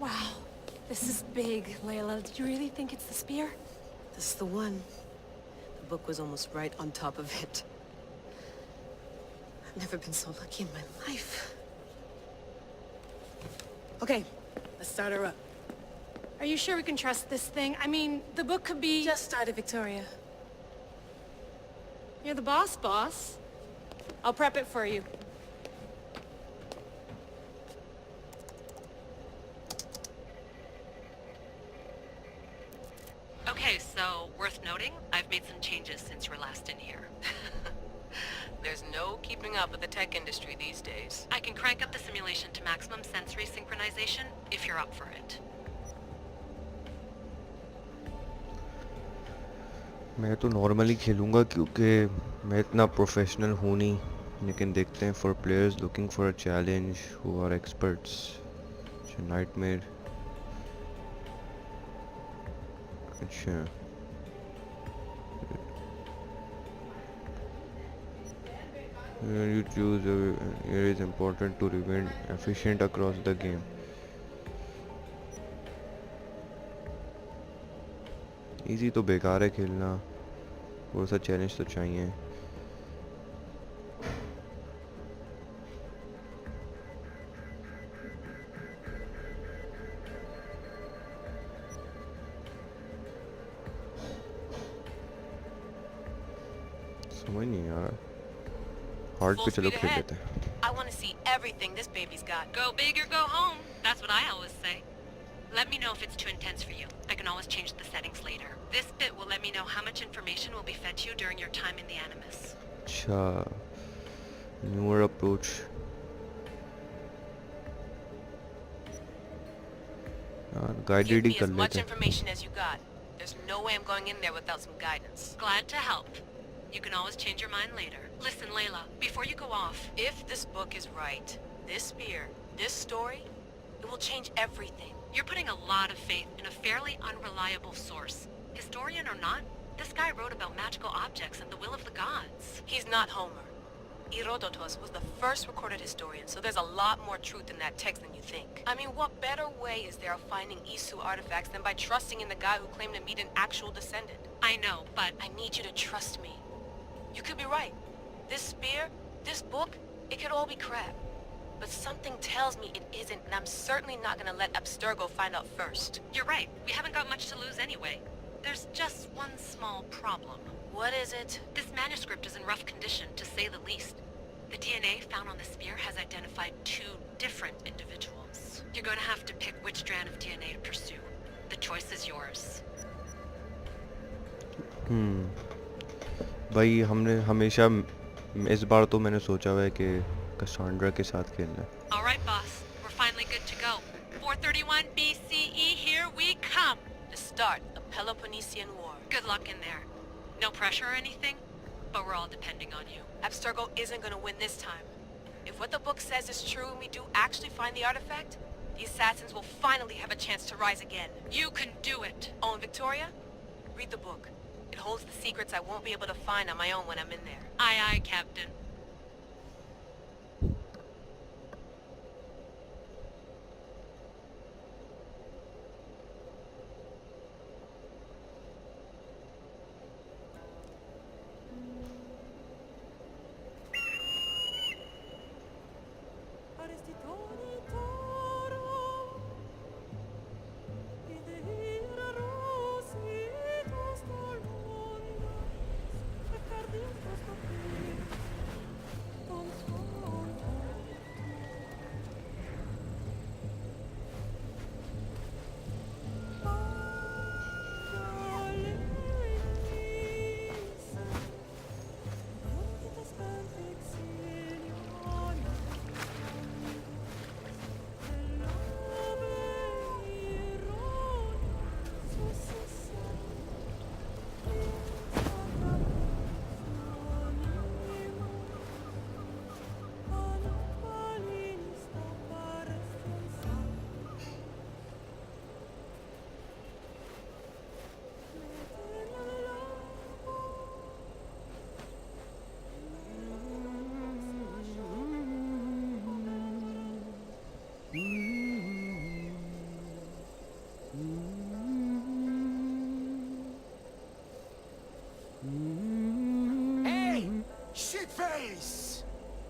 Wow, this is big, Layla. Did you really think it's the spear? This is the one. The book was almost right on top of it. I've never been so lucky in my life. Okay, let's start her up. Are you sure we can trust this thing? I mean, the book could be... Just started, Victoria. You're the boss. I'll prep it for you. Okay, so, worth noting, I've made some changes since you were last in here. There's no keeping up with the tech industry these days. I can crank up the simulation to maximum sensory synchronization if you're up for it. मैं तो normally खेलूँगा क्योंकि मैं इतना professional हूँ नहीं, लेकिन देखते हैं for players looking for a challenge who are experts nightmare. अच्छा you choose it is important to remain efficient across the game. Easy तो बेकार है खेलना, थोड़ा सा चैलेंज तो चाहिए. समझ नहीं यार, हार्ड पे चलो खेल लेते हैं. I want to see everything this baby's got. Go big or go home. That's what I always say. Let me know if it's too intense for you. I can always change the settings later. This bit will let me know how much information will be fed to you during your time in the Animus. अच्छा, newer approach. Guided Give ही me कर as much लेते हैं. information as you got. There's no way I'm going in there without some guidance. Glad to help. You can always change your mind later. Listen, Layla, before you go off... If this book is right, this spear, this story, it will change everything. You're putting a lot of faith in a fairly unreliable source. Historian or not, this guy wrote about magical objects and the will of the gods. He's not Homer. Herodotus was the first recorded historian, so there's a lot more truth in that text than you think. I mean, what better way is there of finding Isu artifacts than by trusting in the guy who claimed to meet an actual descendant? I know, but... I need you to trust me. You could be right. This spear, this book, it could all be crap. But something tells me it isn't, and I'm certainly not gonna let Abstergo find out first. You're right. We haven't got much to lose anyway. There's just one small problem. What is it? This manuscript is in rough condition, to say the least. The DNA found on the spear has identified 2 different individuals. You're going to have to pick which strand of DNA to pursue. The choice is yours. भाई हमने हमेशा इस बार तो मैंने सोचा हुआ है कि कसांड्रा के साथ खेलना है. All right, boss. We're finally good to go. 431 BCE, here we come. To start the Peloponnesian War. Good luck in there. No pressure or anything, but we're all depending on you. Abstergo isn't gonna win this time. If what the book says is true and we do actually find the artifact, the assassins will finally have a chance to rise again. You can do it. Oh, and Victoria? Read the book. It holds the secrets I won't be able to find on my own when I'm in there. Aye, aye, Captain.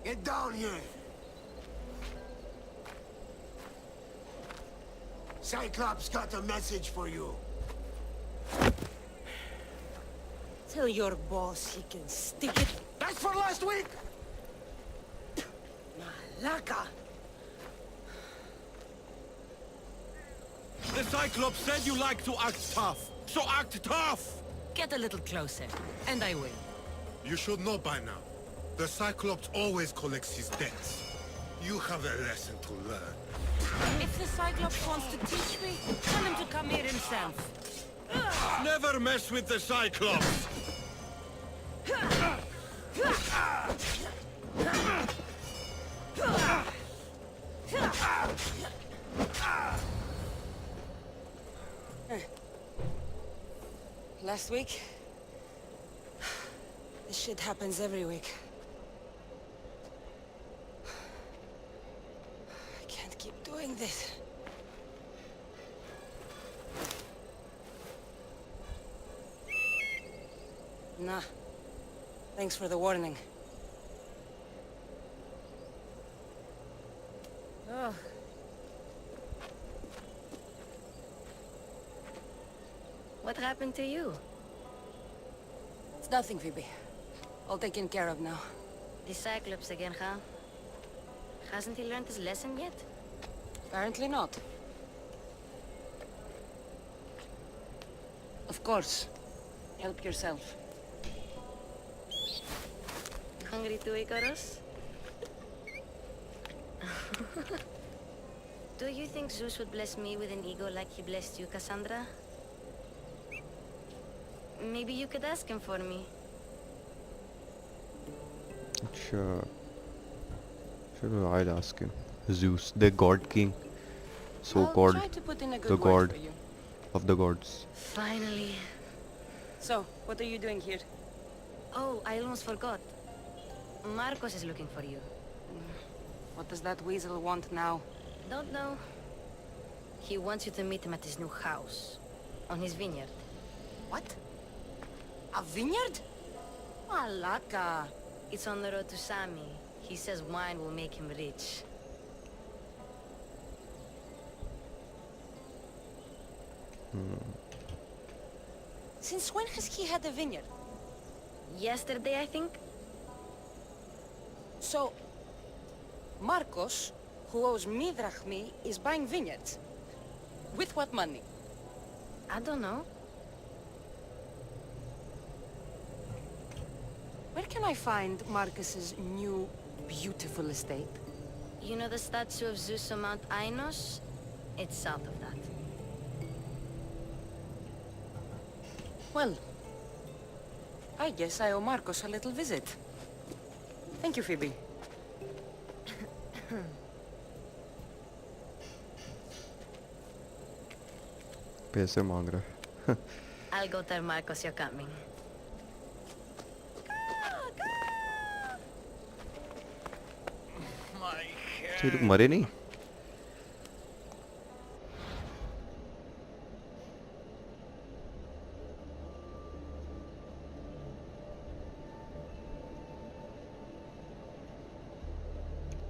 Get down here. Cyclops got a message for you. Tell your boss he can stick it. That's for last week! Malaka! The Cyclops said you like to act tough, so act tough! Get a little closer, and I will. You should know by now. The Cyclops always collects his debts. You have a lesson to learn. If the Cyclops wants to teach me, tell him to come here himself. Never mess with the Cyclops! Last week? This shit happens every week. I can't keep doing this. Nah. Thanks for the warning. Oh. What happened to you? It's nothing, Phoebe. All taken care of now. The Cyclops again, huh? Hasn't he learned his lesson yet? Apparently not. Of course. Help yourself. Hungry too, Icarus? Do you think Zeus would bless me with an ego like he blessed you, Cassandra? Maybe you could ask him for me. Sure. Sure, I'll ask him. Zeus, the god king. So-called I'll try to put in a good the word god for you. of the gods. Finally. So, what are you doing here? Oh, I almost forgot. Marcos is looking for you. What does that weasel want now? Don't know. He wants you to meet him at his new house. On his vineyard. What? A vineyard? Malaka. It's on the road to Sami. He says wine will make him rich. Since when has he had a vineyard? Yesterday, I think? So, Marcos, who owes me drachmi, is buying vineyards. With what money? I don't know. Where can I find Marcus's new, beautiful estate? You know the statue of Zeus on Mount Ainos? It's south of that. Well, I guess I owe Marcos a little visit. Thank you, Phoebe. पैसे मांग रहा है. I'll go tell Marcos you're coming. ये लोग मरे नहीं?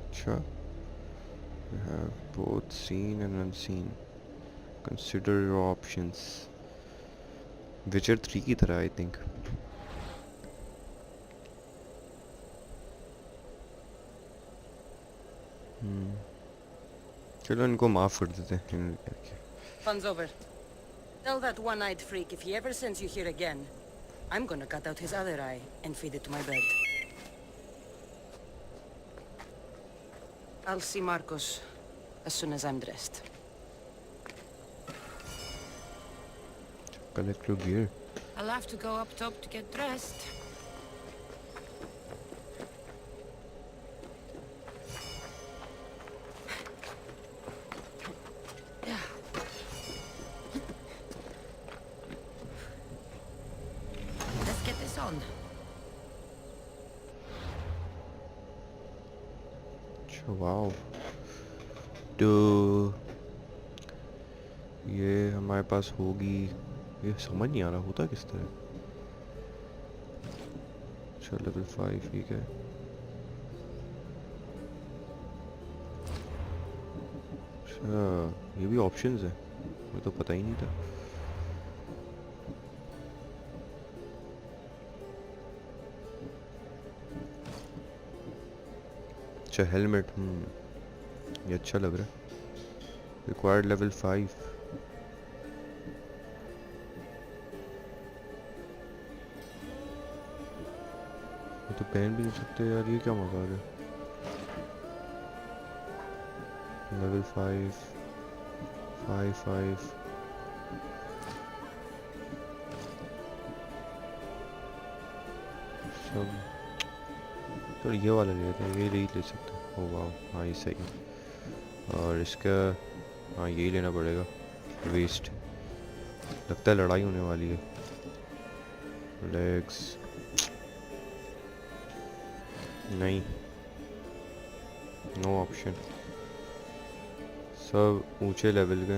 अच्छा. You have both seen and unseen. Consider your options. Witcher 3 की तरह, I think. चलो इनको माफ कर देते हैं. Fun's over. Tell that one-eyed freak if he ever sends you here again, I'm gonna cut out his other eye and feed it to my bird. I'll see Marcos as soon as I'm dressed. Collect your gear. I'll have to go up top to get dressed. Let's get this on. Wow. तो ये हमारे पास होगी. ये समझ नहीं आ रहा होता किस तरह. अच्छा लेवल 5 ठीक है. ये भी ऑप्शंस है, मुझे तो पता ही नहीं था। अच्छा हेलमेट, ये अच्छा लग रहा है। Required level 5। ये तो पहन भी नहीं सकते यार, ये क्या मजाक है। लेवल 5 5 सब तो ये वाला लेते हैं, ये ले सकते हैं। ओह वाह, हाँ ये सही है। और इसका हाँ यही लेना पड़ेगा, वेस्ट। लगता है लड़ाई होने वाली है। लेग्स नहीं, नो ऑप्शन। सब ऊंचे लेवल के।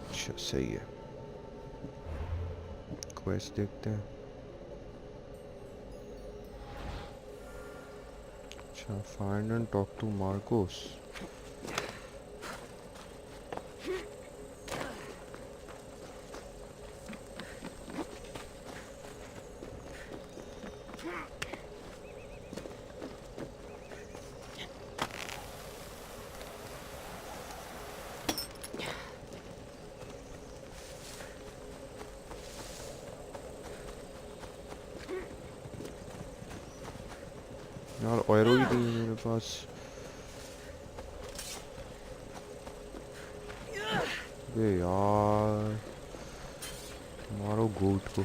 अच्छा सही है, क्वेस्ट देखते हैं। अच्छा, find and talk to Marcos. यार ऑयरो ही नहीं है मेरे पास। अबे यार, मारो गोट को।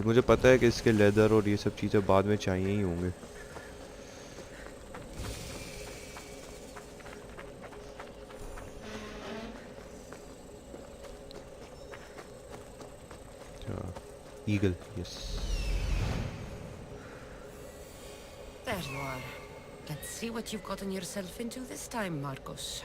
मुझे पता है कि इसके लेदर और ये सब चीज़ें बाद में चाहिए ही होंगे। Eagle, yes. There you are. Let's see what you've gotten yourself into this time, Marcos.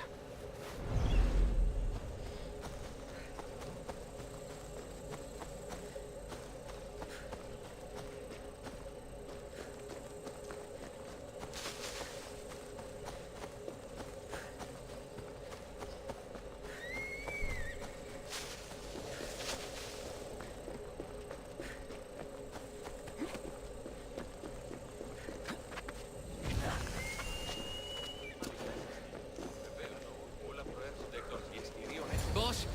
Boss,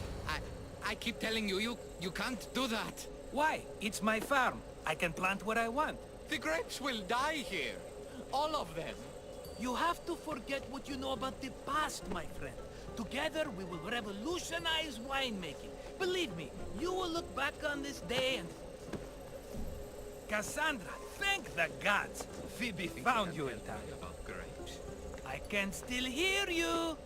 I keep telling you, you can't do that. Why? It's my farm. I can plant what I want. The grapes will die here. All of them. You have to forget what you know about the past, my friend. Together, we will revolutionize winemaking. Believe me, you will look back on this day and... Cassandra, thank the gods. Phoebe found you in time. About grapes. I can still hear you.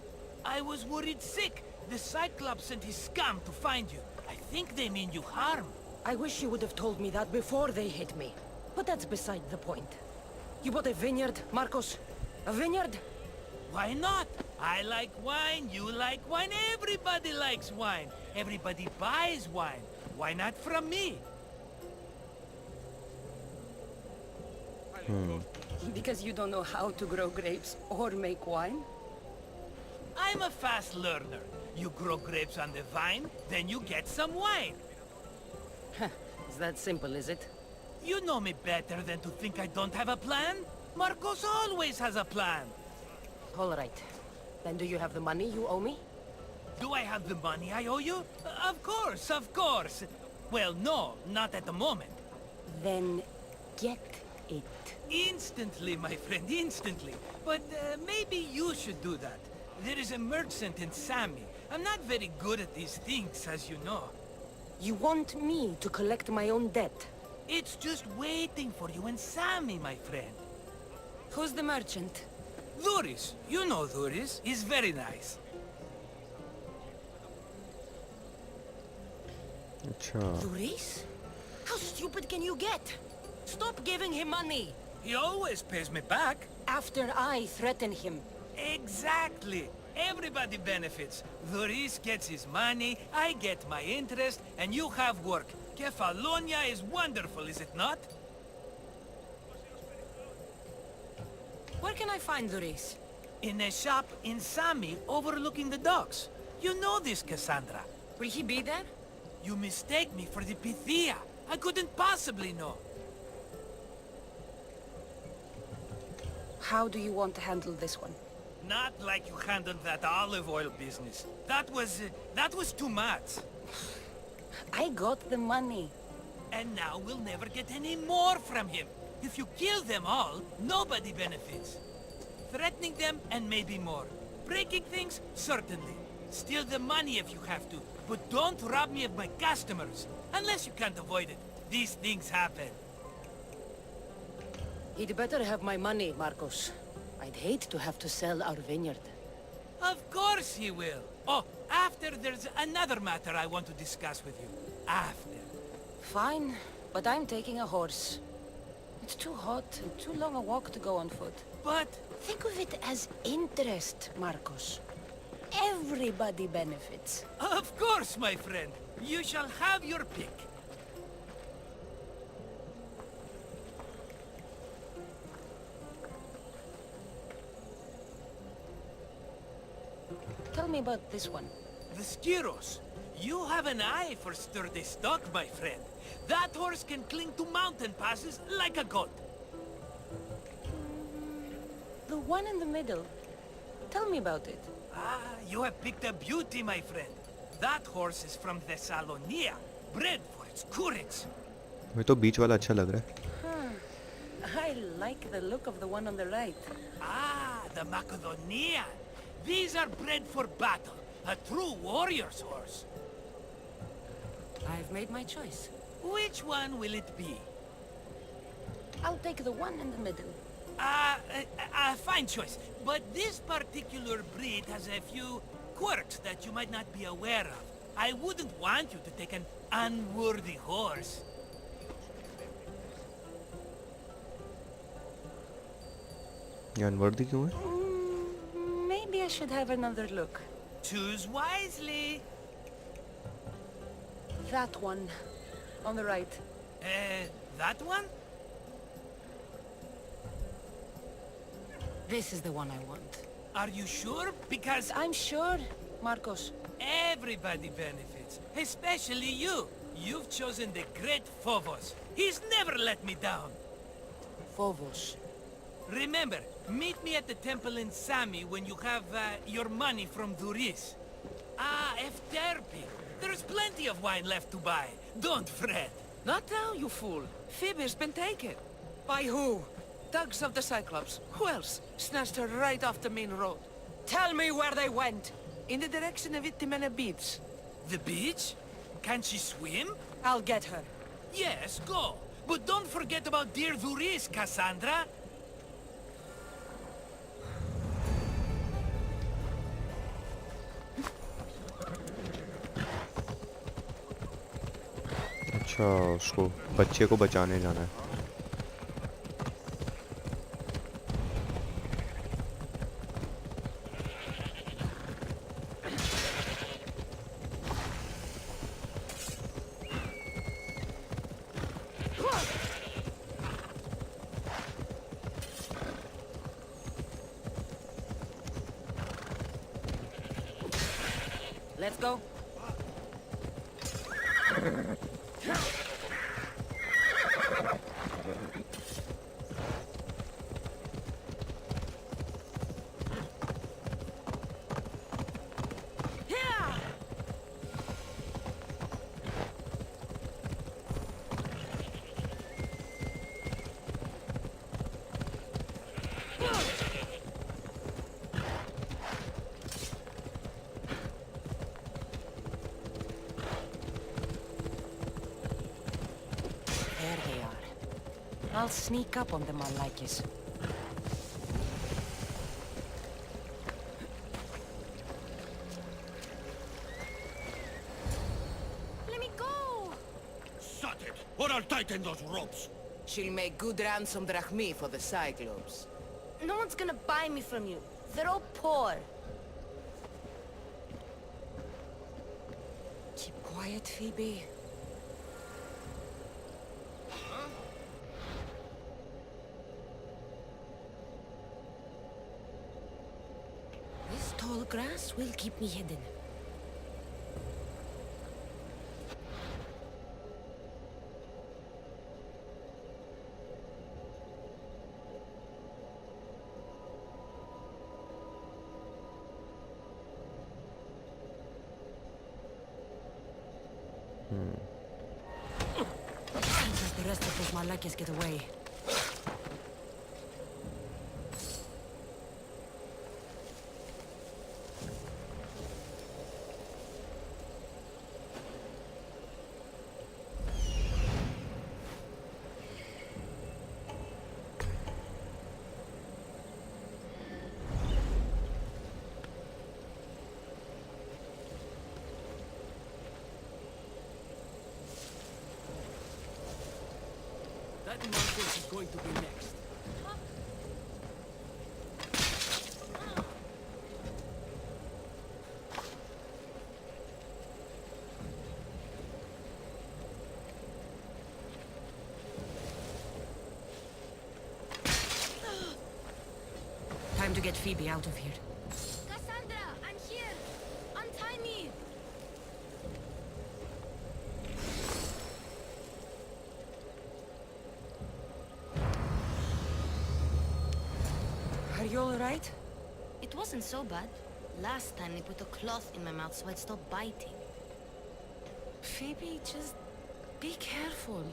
I was worried sick. The Cyclops sent his scum to find you. I think they mean you harm. I wish you would have told me that before they hit me. But that's beside the point. You bought a vineyard, Marcos? A vineyard? Why not? I like wine, you like wine, everybody likes wine. Everybody buys wine. Why not from me? Because you don't know how to grow grapes or make wine? I'm a fast learner. You grow grapes on the vine, then you get some wine. It's that simple, is it? You know me better than to think I don't have a plan. Marcos always has a plan. All right. Then do you have the money you owe me? Do I have the money I owe you? Of course, of course. Well, no, not at the moment. Then get it. Instantly, my friend, instantly. But maybe you should do that. There is a merchant in Sami. I'm not very good at these things, as you know. You want me to collect my own debt? It's just waiting for you in Sami, my friend. Who's the merchant? Duris. You know Duris. He's very nice. अच्छा Luis? How stupid can you get? Stop giving him money. He always pays me back. After I threaten him. Exactly. Everybody benefits. Luis gets his money, I get my interest, and you have work. Kefalonia is wonderful, is it not? Where can I find Luis? In a shop in Sami overlooking the docks. You know this, Cassandra. Will he be there? You mistake me for the Pythia. I couldn't possibly know. How do you want to handle this one? Not like you handled that olive oil business. That was too much. I got the money. And now we'll never get any more from him. If you kill them all, nobody benefits. Threatening them, and maybe more. Breaking things, certainly. Steal the money if you have to. But don't rob me of my customers. Unless you can't avoid it. These things happen. He'd better have my money, Marcos. I'd hate to have to sell our vineyard. Of course he will. Oh, after there's another matter I want to discuss with you. After. Fine, but I'm taking a horse. It's too hot and too long a walk to go on foot. But Think of it as interest, Marcos. Everybody benefits. of course, my friend. You shall have your pick. Tell me about this one. The Skiros. You have an eye for sturdy stock, my friend. That horse can cling to mountain passes like a goat. The one in the middle. Tell me about it. Ah, you have picked a beauty, my friend. That horse is from Thessalonia, bred for its courage. मुझे तो बीच वाला अच्छा लग रहा है. I like the look of the one on the right. Ah, the Macedonian. These are bred for battle. A true warrior's horse. I've made my choice. Which one will it be? I'll take the one in the middle. Fine choice. But this particular breed has a few quirks that you might not be aware of. I wouldn't want you to take an unworthy horse. ये unworthy क्यों है? Maybe I should have another look. Choose wisely. That one. On the right. That one? This is the one I want. Are you sure? Because I'm sure, Marcos. everybody benefits. Especially you. You've chosen the great Phobos. He's never let me down. Phobos. Remember, meet me at the temple in Sami when you have your money from Duris. Ah, Efterpi. There's plenty of wine left to buy. Don't fret. Not now, you fool. Phoebe's been taken. By who? Thugs of the Cyclops. Who else? Snatched her right off the main road. Tell me where they went. In the direction of Itimena Beach. The beach? Can she swim? I'll get her. Yes, go. But don't forget about dear Duris, Cassandra. अच्छा उसको बच्चे को बचाने जाना है. Let's go. There they are. I'll sneak up on them, Malakis. Let me go! or I'll tighten those ropes. She'll make good ransom drachmi for the Cyclops. No one's gonna buy me from you. They're all poor. Keep quiet, Phoebe. This tall grass will keep me hidden. Seems like the rest of those Malakias get away. That nonsense is going to be next. Time to get Phoebe out of here. Cassandra, I'm here. Untie me. Are you alright? It wasn't so bad. Last time they put a cloth in my mouth so I'd stop biting. Phoebe, just be careful.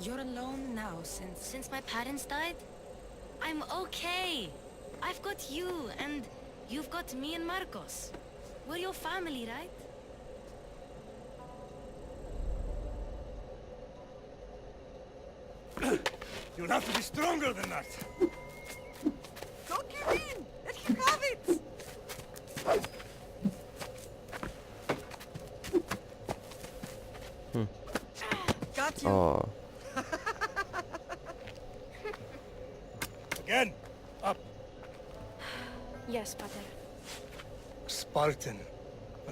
You're alone now Since my parents died, I'm okay. I've got you, and you've got me and Marcos. We're your family, right? You'll have to be stronger than that. Don't give in! Let him have it! Got you. Oh, Again, up. Yes, Pater. Spartan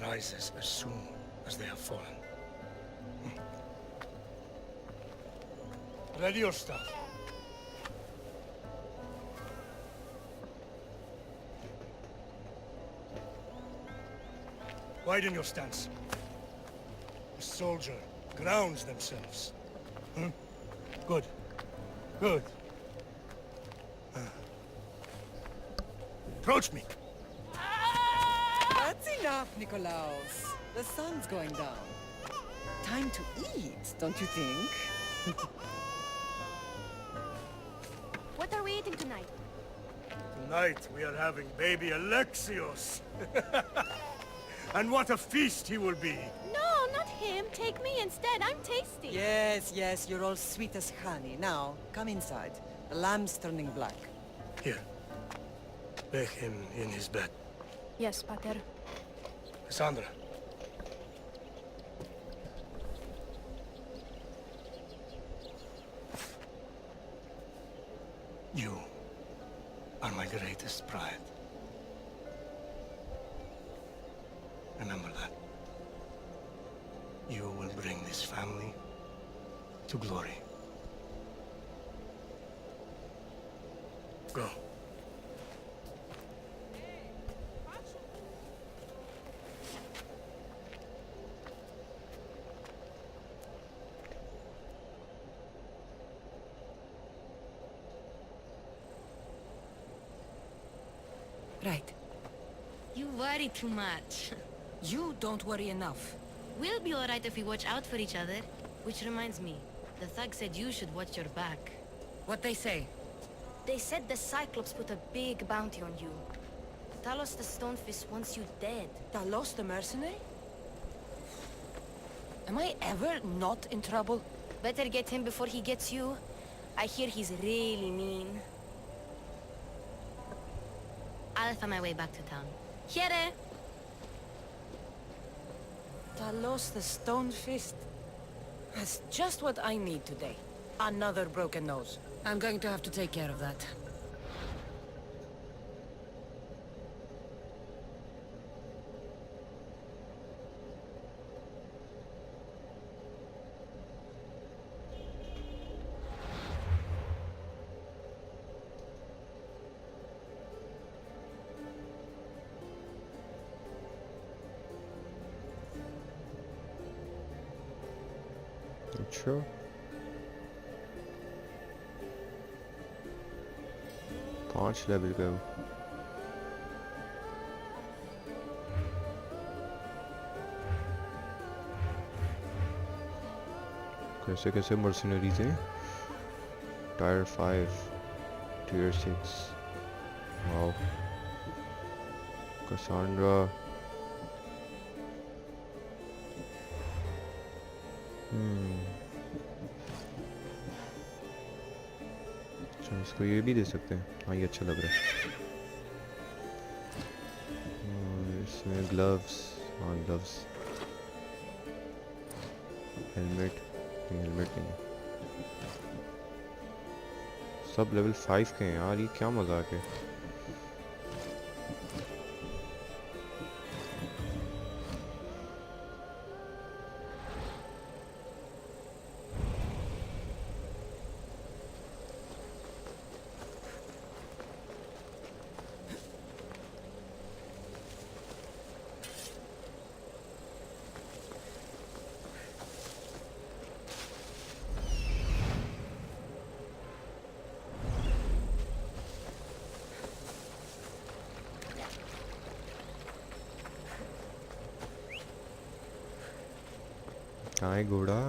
rises as soon as they have fallen. Ready your stuff. Widen your stance. A soldier grounds themselves. Good. Good. Approach me. That's enough, Nikolaos. The sun's going down. Time to eat, don't you think? What are we eating tonight? Tonight we are having baby Alexios. And what a feast he will be. No, not him. Take me instead. I'm tasty. Yes, yes, you're all sweet as honey. Now, come inside. The lamb's turning black. Here. Lay him in his bed. Yes, Pater. Cassandra. You are my greatest pride. Remember that. You will bring this family to glory. Go. Right. You worry too much. You don't worry enough. We'll be alright if we watch out for each other. Which reminds me, the thug said you should watch your back. What they say? They said the Cyclops put a big bounty on you. Talos the Stonefist wants you dead. Talos the mercenary? Am I ever not in trouble? Better get him before he gets you. I hear he's really mean. I'll find my way back to town. Here! Talos the Stonefist? That's just what I need today. Another broken nose. I'm going to have to take care of that. अच्छा, पांच level का हूँ। कैसे कैसे Mercenaries हैं? Tyre 5, tier 6, wow. कसांड्रा, अच्छा इसको ये भी दे सकते हैं। हाँ ये अच्छा लग रहा है। और इसमें ग्लव्स, हाँ ग्लव्स, हेलमेट, हेलमेट नहीं है। सब लेवल 5 के हैं यार, ये क्या मजाक है। कहाँ है घोड़ा?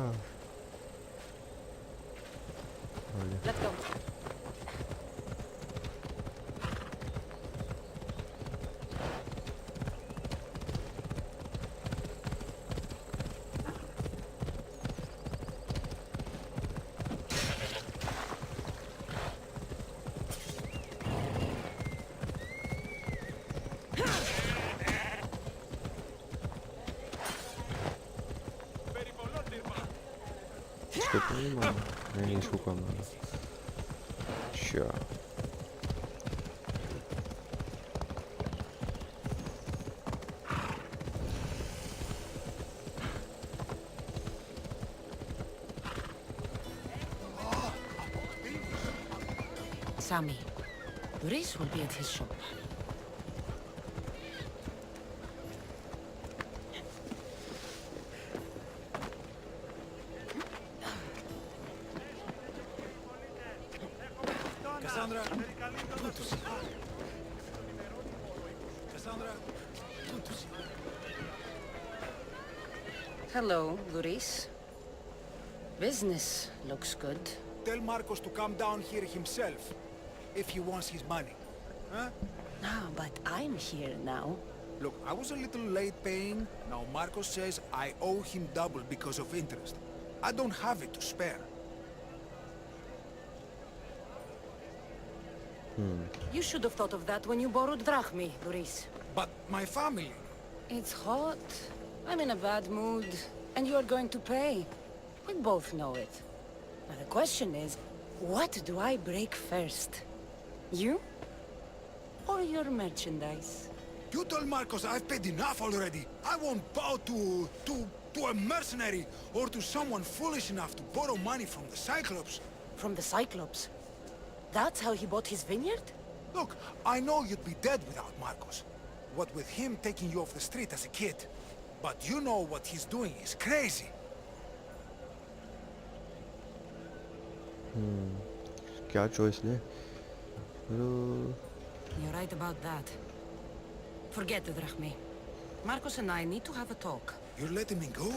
Let's go. इसको तो नहीं मारना, नहीं इसको कम मारना। अच्छा Sammy, Reese will be at his shop. Cassandra, good to see you. Cassandra, good to see you. Hello, Luis. Business looks good. Tell Marcos to come down here himself, if he wants his money. Huh? Ah, but I'm here now. Look, I was a little late paying. Now Marcos says I owe him double because of interest. I don't have it to spare. You should have thought of that when you borrowed drachmi, Luis. But my family... It's hot. I'm in a bad mood. And you are going to pay. We both know it. Now the question is, what do I break first? You? Or your merchandise? You told Marcos I've paid enough already. I won't bow to a mercenary or to someone foolish enough to borrow money from the Cyclops. From the Cyclops? That's how he bought his vineyard? Look, I know you'd be dead without Marcos. What with him taking you off the street as a kid. But you know what he's doing is crazy. क्या choice ले? You're right about that. Forget the drachmi. Marcos and I need to have a talk. You're letting me go?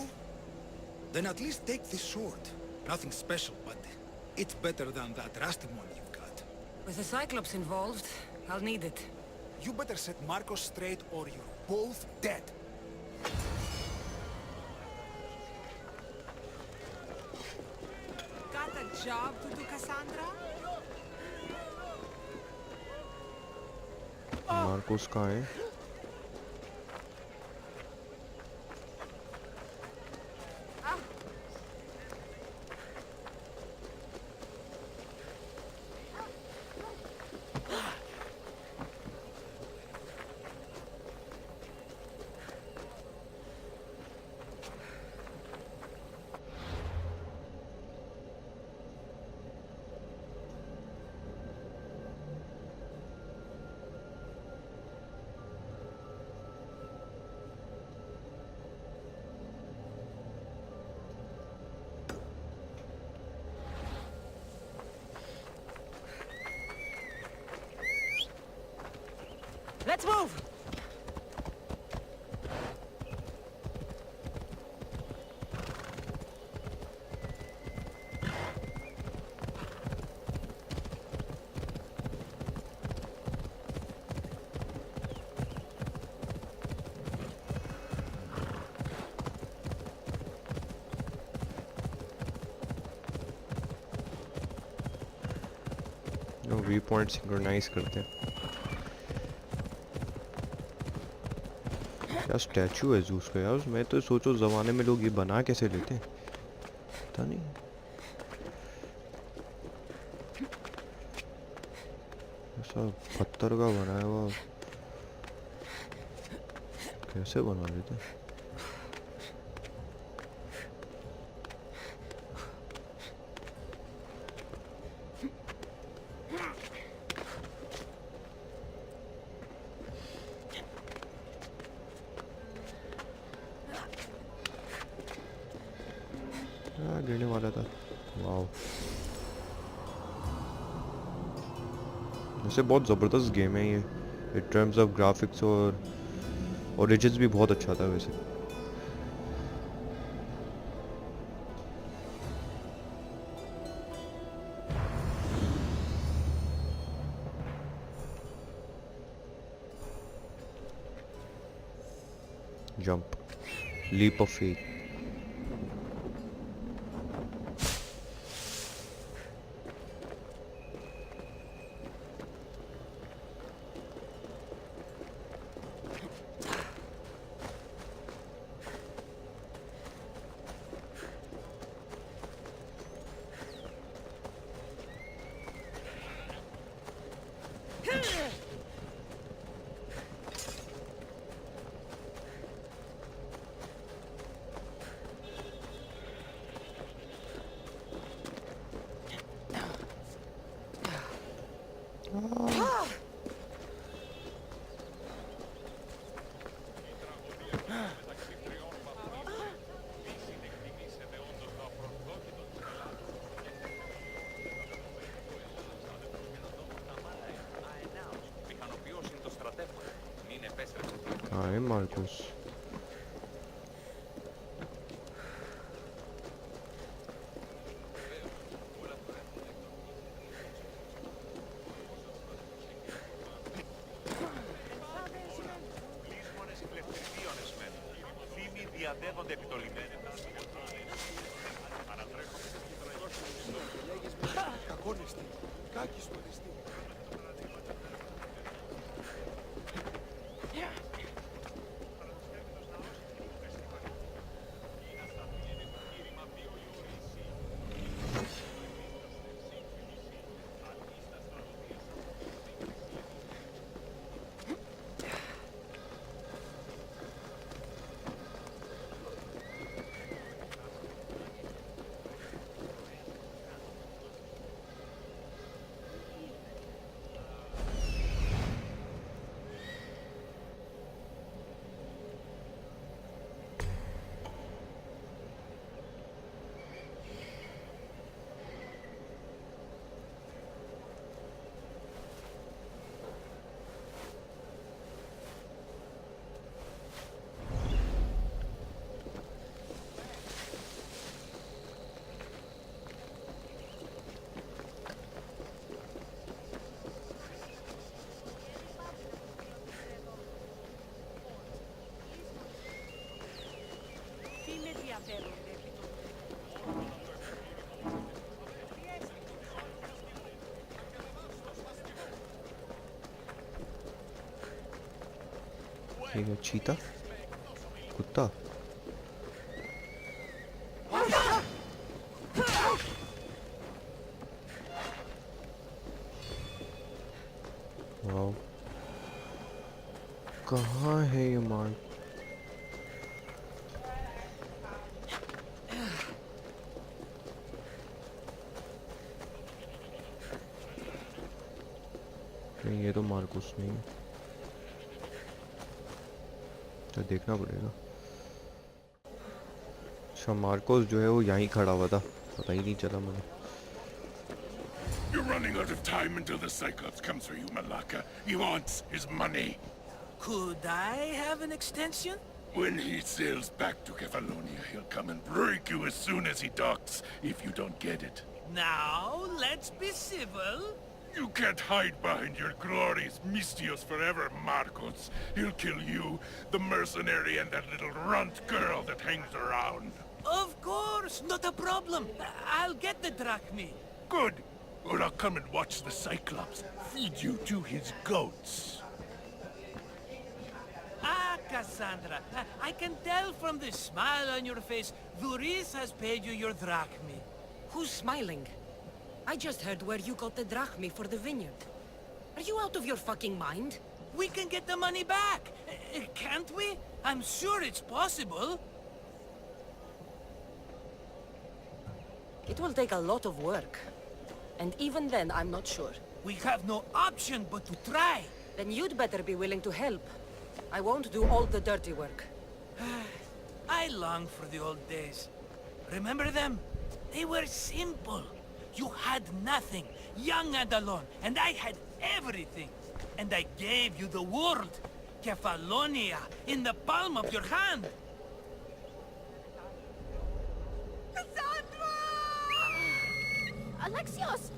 Then at least take this sword. Nothing special, but it's better than that rusty one you've got. With the Cyclops involved, I'll need it. You better set Marcos straight or you're both dead. Got a job to do, Cassandra? Marcos कहाँ है? Let's move. View point synchronise करते हैं। क्या statue है juice का यार। मैं तो सोचो ज़माने में लोग ये बना कैसे लेते हैं, पता नहीं। ऐसा पत्थर का बनाया हुआ कैसे बना लेते हैं। गिरने वाला था। वाओ, वैसे बहुत ज़बरदस्त गेम है ये इन टर्म्स ऑफ ग्राफिक्स, और ओरिजिन्स भी बहुत अच्छा था वैसे। Jump, leap of faith. कहाँ है मार्कोस? ये चीता, कुत्ता। वाओ, कहाँ है ये मार्क? नहीं, ये तो मार्कोस नहीं है, तो देखना पड़ेगा। अच्छा, मार्कोस जो है वो यहीं खड़ा हुआ था, पता ही नहीं चला मुझे। You're running out of time until the Cyclops comes for you, Malaka. He wants his money. Could I have an extension? When he sails back to Kefalonia, he'll come and break you as soon as he docks, if you don't get it. Now, let's be civil. You can't hide behind your glorious Mistios forever, Marcos. He'll kill you, the mercenary, and that little runt girl that hangs around. Of course, not a problem. I'll get the drachmi. Good. Or I'll come and watch the Cyclops feed you to his goats. Ah, Cassandra, I can tell from the smile on your face, Duris has paid you your drachmi. Who's smiling? I just heard where you got the drachmi for the vineyard. Are you out of your fucking mind? We can get the money back, can't we? I'm sure it's possible. It will take a lot of work. And even then, I'm not sure. We have no option but to try. Then you'd better be willing to help. I won't do all the dirty work. I long for the old days. Remember them? They were simple. You had nothing, young and alone, and I had everything. And I gave you the world. Kefalonia, in the palm of your hand. Cassandra! Alexios!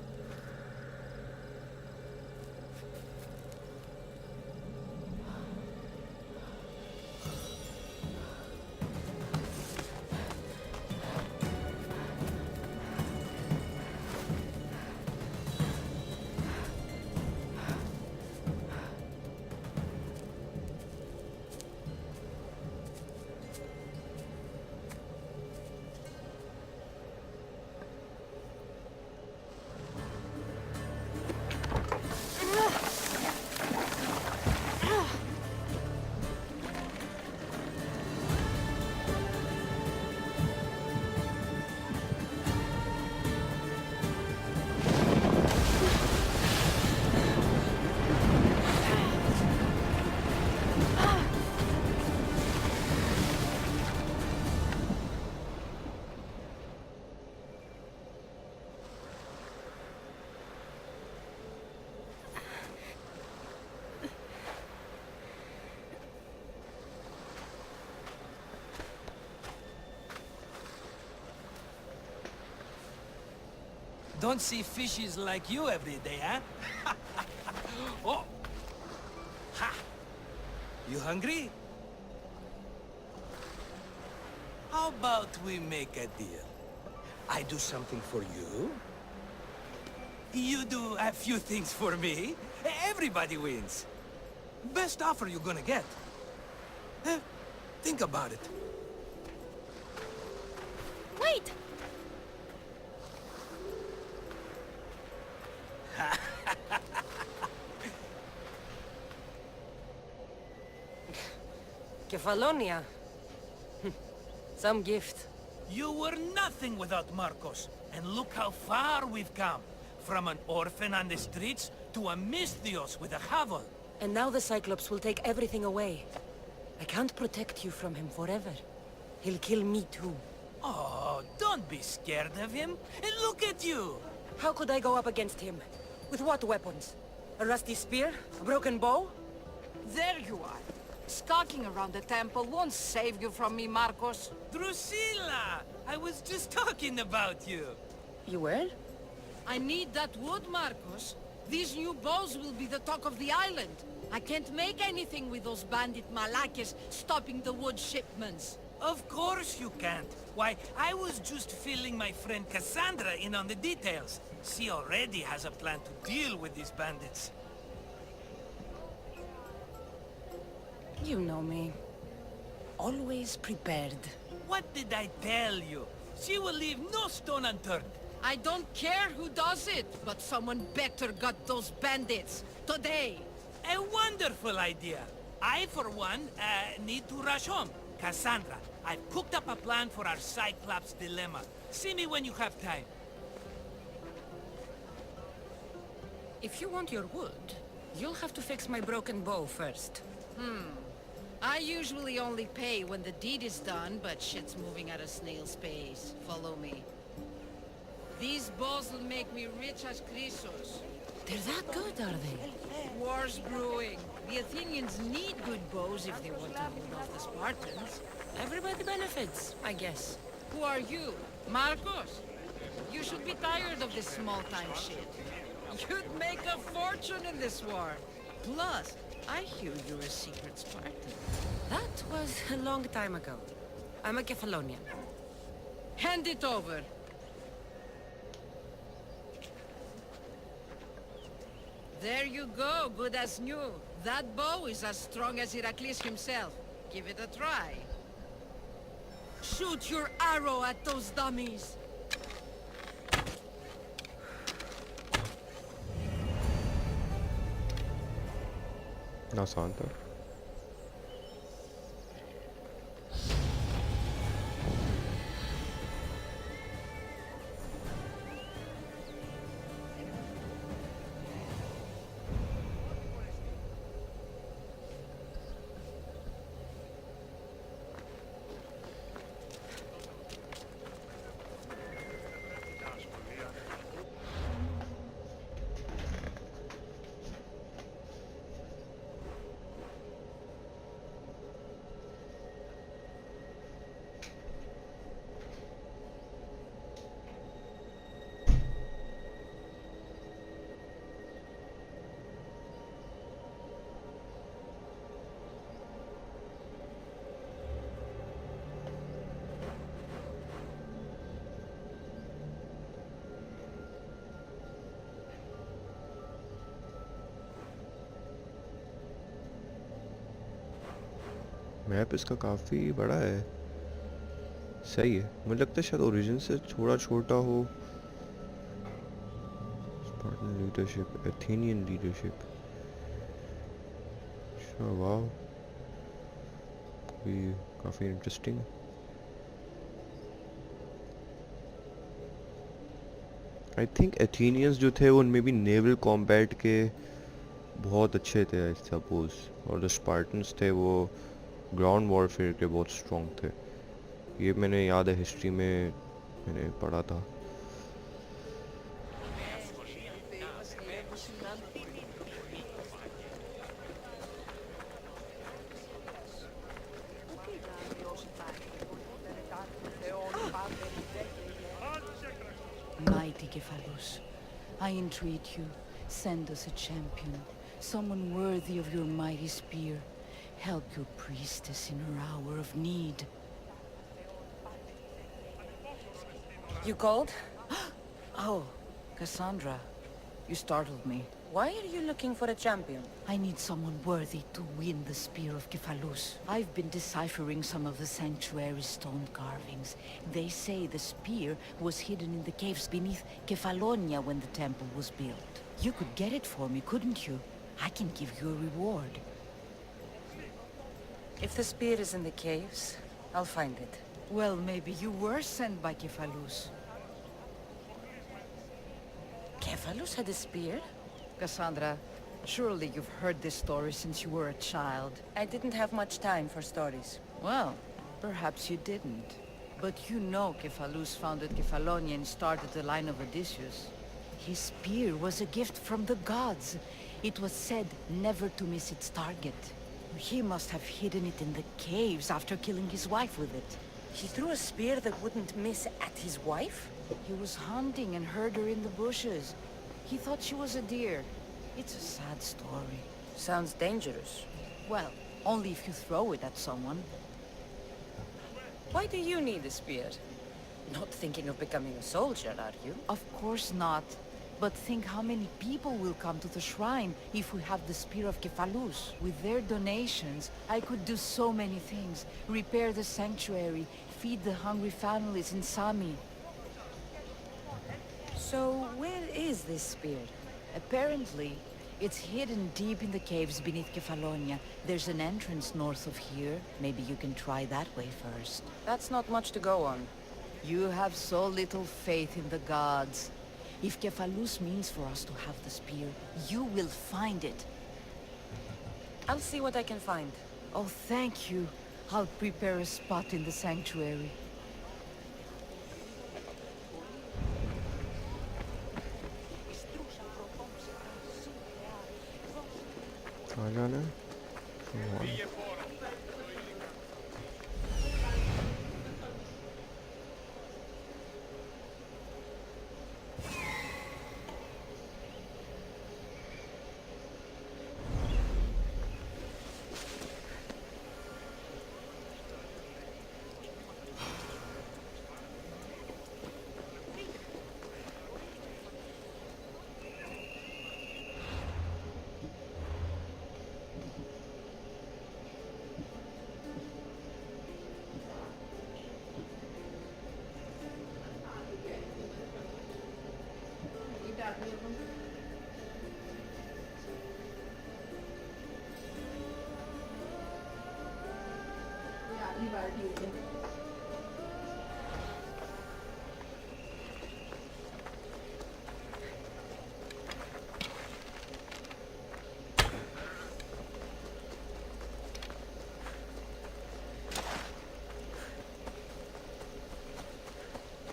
Don't see fishes like you every day, huh? Oh! Ha! You hungry? How about we make a deal? I do something for you. You do a few things for me. Everybody wins. Best offer you're gonna get. Think about it. Wait! Kefalonia. Some gift. You were nothing without Marcos, and look how far we've come. From an orphan on the streets to a Misthios with a hovel. And now the Cyclops will take everything away. I can't protect you from him forever. He'll kill me too. Oh, don't be scared of him. And look at you. How could I go up against him? With what weapons? A rusty spear? A broken bow? There you are. Skulking around the temple won't save you from me, Marcos. Drusilla! I was just talking about you. You were? I need that wood, Marcos. These new bows will be the talk of the island. I can't make anything with those bandit malakes stopping the wood shipments. Of course you can't. Why, I was just filling my friend Cassandra in on the details. She already has a plan to deal with these bandits. You know me. Always prepared. What did I tell you? She will leave no stone unturned. I don't care who does it, but someone better got those bandits. Today. A wonderful idea. I, for one, need to rush home. Cassandra, I've cooked up a plan for our Cyclops dilemma. See me when you have time. If you want your wood, you'll have to fix my broken bow first. I usually only pay when the deed is done, but shit's moving at a snail's pace. Follow me. These bows will make me rich as Chrysos. They're that good, are they? War's brewing. The Athenians need good bows if they want to hold off the Spartans. Everybody benefits, I guess. Who are you? Marcos? You should be tired of this small-time shit. You'd make a fortune in this war. Plus, I hear you're a secret Spartan. That was a long time ago. I'm a Kephalonian. Hand it over. There you go, good as new. That bow is as strong as Heracles himself. Give it a try. Shoot your arrow at those dummies. आसान था. Map इसका काफ़ी बड़ा है. सही है. मुझे लगता है शायद ओरिजिन से थोड़ा छोटा हो. Spartan leadership, Athenian leadership. अच्छा वाह, ये काफ़ी इंटरेस्टिंग. आई थिंक एथेनियंस जो थे उनमें भी नेवल कॉम्बैट के बहुत अच्छे थे आई सपोज, और जो स्पार्टन्स थे वो ग्राउंड वॉरफेयर के बहुत स्ट्रॉन्ग थे. ये मैंने याद है हिस्ट्री में मैंने पढ़ा था. Mighty Kephalus, I entreat you, send us a champion, someone worthy of your mighty spear. Help your priestess in her hour of need. You called? Oh, Cassandra. You startled me. Why are you looking for a champion? I need someone worthy to win the spear of Kephalus. I've been deciphering some of the sanctuary's stone carvings. They say the spear was hidden in the caves beneath Kefalonia when the temple was built. You could get it for me, couldn't you? I can give you a reward. If the spear is in the caves, I'll find it. Well, maybe you were sent by Kephalus. Kephalus had a spear? Cassandra, surely you've heard this story since you were a child. I didn't have much time for stories. Well, perhaps you didn't. But you know Kephalus founded Kefalonia and started the line of Odysseus. His spear was a gift from the gods. It was said never to miss its target. He must have hidden it in the caves after killing his wife with it. He threw a spear that wouldn't miss at his wife? He was hunting and heard her in the bushes. He thought she was a deer. It's a sad story. Sounds dangerous. Well, only if you throw it at someone. Why do you need a spear? Not thinking of becoming a soldier, are you? Of course not. But think how many people will come to the shrine if we have the spear of Kephalus. With their donations, I could do so many things. Repair the sanctuary, feed the hungry families in Sami. So, where is this spear? Apparently, it's hidden deep in the caves beneath Kefalonia. There's an entrance north of here. Maybe you can try that way first. That's not much to go on. You have so little faith in the gods. If Kephalus means for us to have the spear, you will find it. I'll see what I can find. Oh, thank you. I'll prepare a spot in the sanctuary. कहाँ जाना है?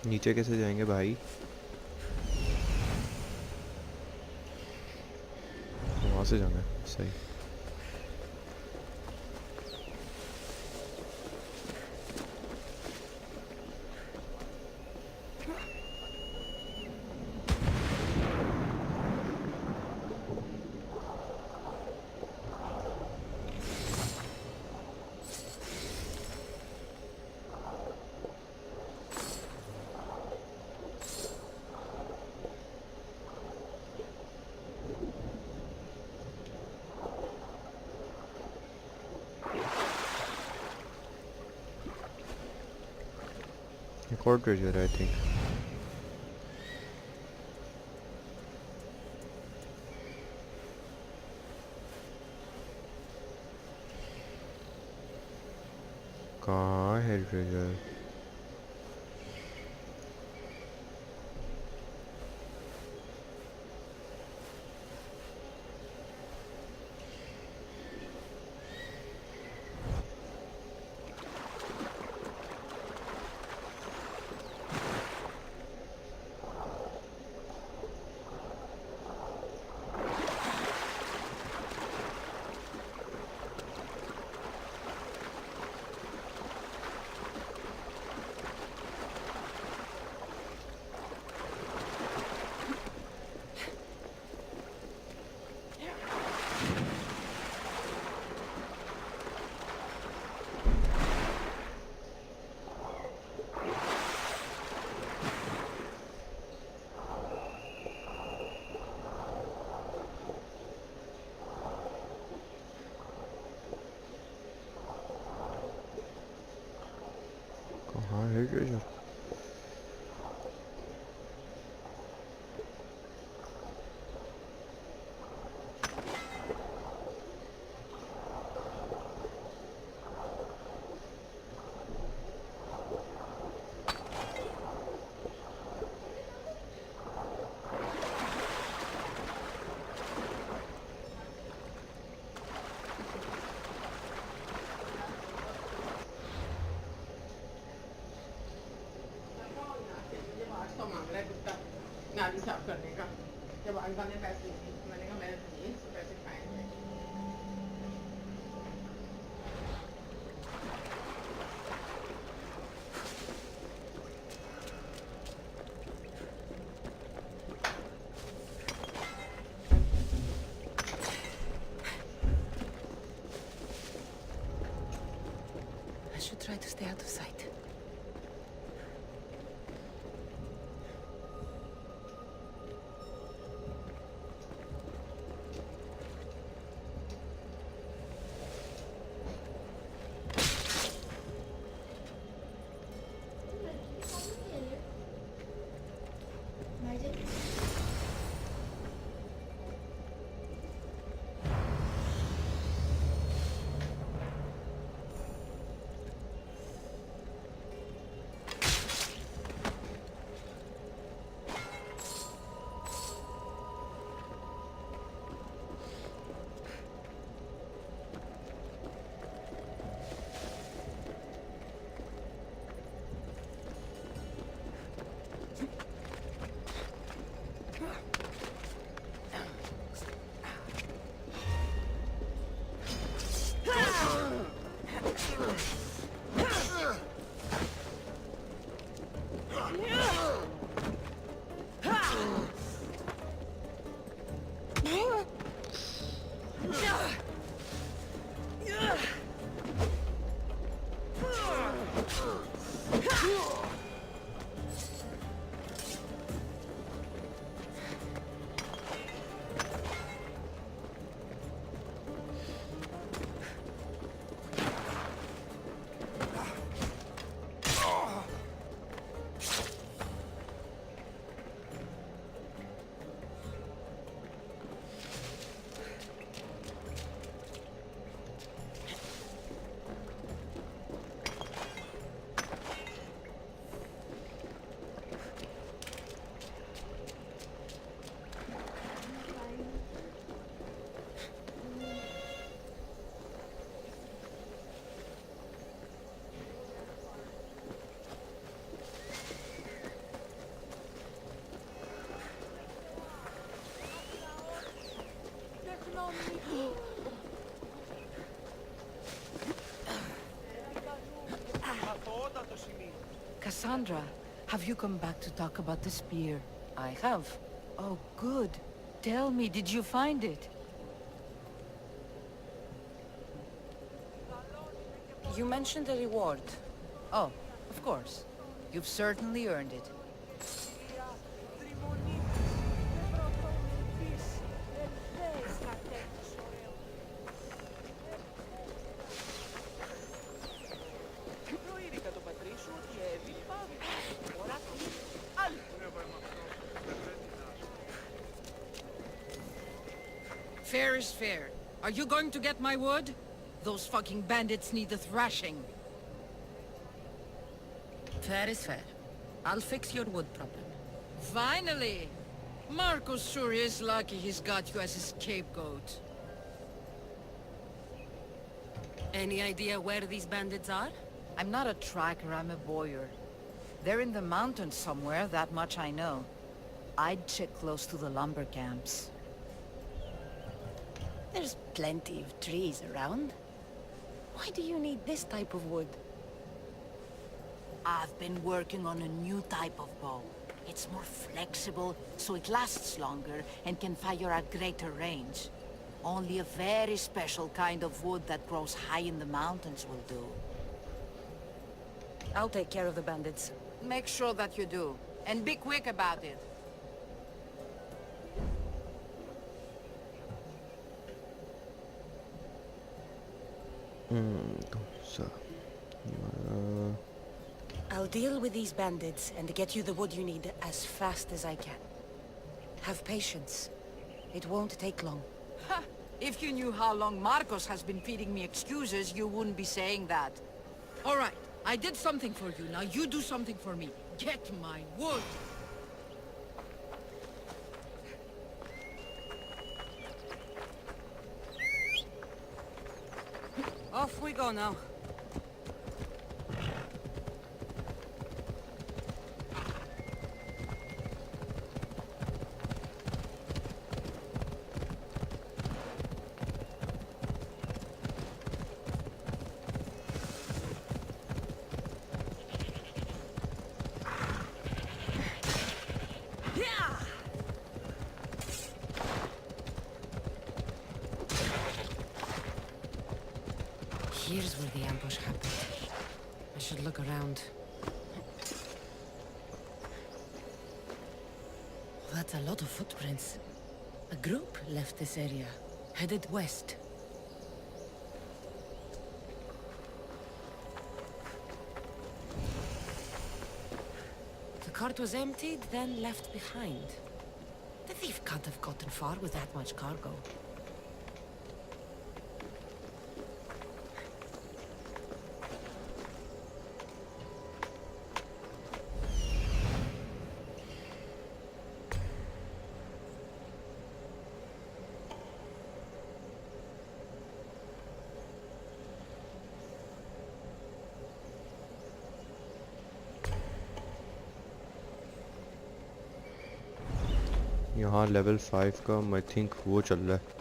नीचे कैसे जाएंगे भाई? वहाँ से जाना है, सही। एक और ट्रेजर है आई थिंक। कहाँ है ट्रेजर? कहाँ है ट्रेजर? नाली साफ करने का। जब अंकल ने पैसे दिए मैंने कहा मैंने तो दिए, पैसे खाएंगे। I should try to stay out of sight. Cassandra, have you come back to talk about the spear? I have. Oh, good. Tell me, did you find it? You mentioned a reward. Oh, of course. You've certainly earned it. Fair is fair. Are you going to get my wood? Those fucking bandits need a thrashing. Fair is fair. I'll fix your wood problem. Finally! Marcos sure is lucky he's got you as a scapegoat. Any idea where these bandits are? I'm not a tracker, I'm a boyer. They're in the mountains somewhere, that much I know. I'd check close to the lumber camps. There's plenty of trees around. Why do you need this type of wood? I've been working on a new type of bow. It's more flexible, so it lasts longer and can fire at greater range. Only a very special kind of wood that grows high in the mountains will do. I'll take care of the bandits. Make sure that you do. And be quick about it. I'll deal with these bandits and get you the wood you need as fast as I can. Have patience. It won't take long. Ha! If you knew how long Marcos has been feeding me excuses, you wouldn't be saying that. All right, I did something for you. Now you do something for me. Get my wood! Off we go now. Here's where the ambush happened. I should look around. That's a lot of footprints. A group left this area, headed west. The cart was emptied, then left behind. The thief can't have gotten far with that much cargo. यहाँ level 5 का मैं think वो चल रहा है.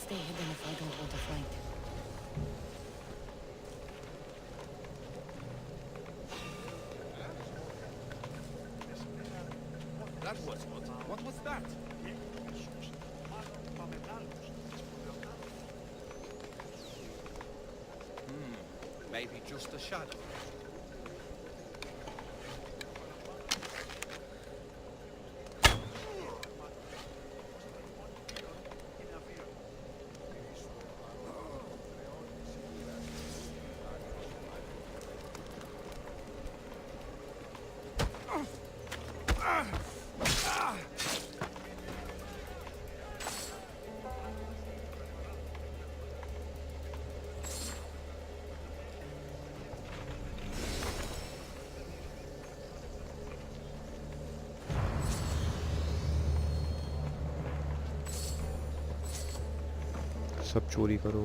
stay hidden if I don't want to fight. That was odd. What was that? Maybe just a shadow. सब चोरी करो.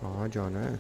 कहाँ जाना है?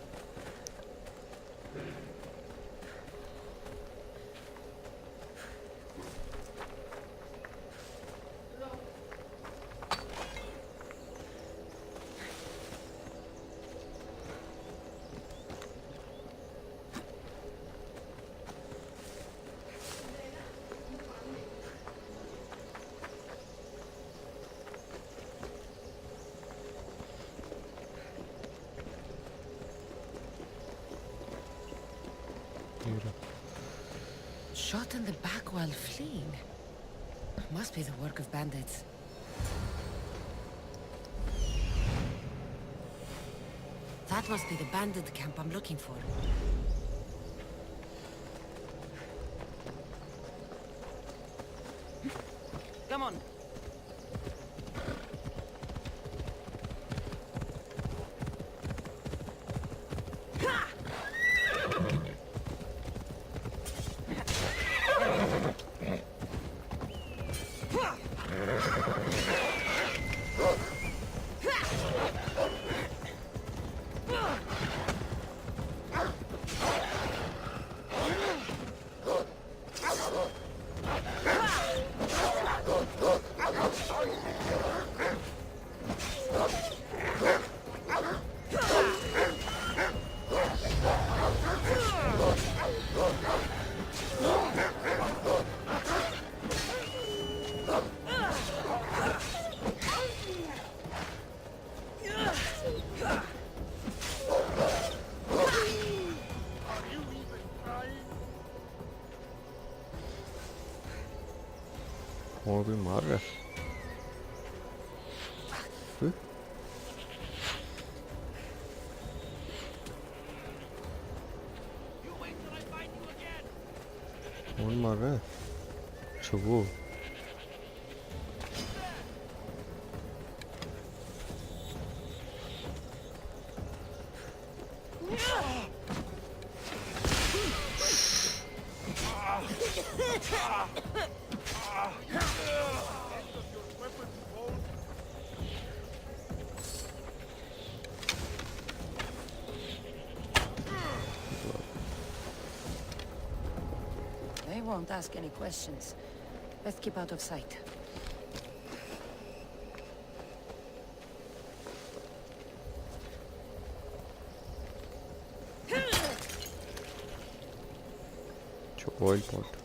Shot in the back while fleeing. Must be the work of bandits. That must be the bandit camp I'm looking for. Come on. और भी मार रहा है. कौन मार रहा है? अच्छा वो. won't ask any questions. Best keep out of sight. Oil pot.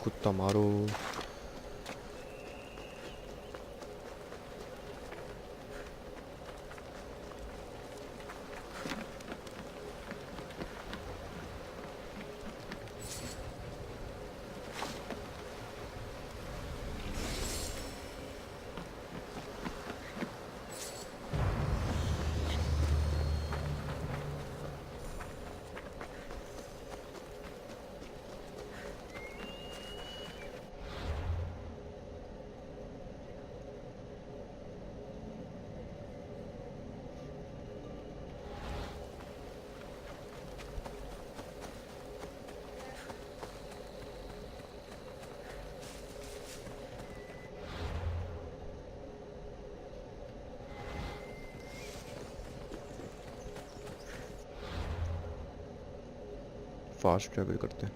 कुत्ता मारो. फास्ट ट्रैवल करते हैं.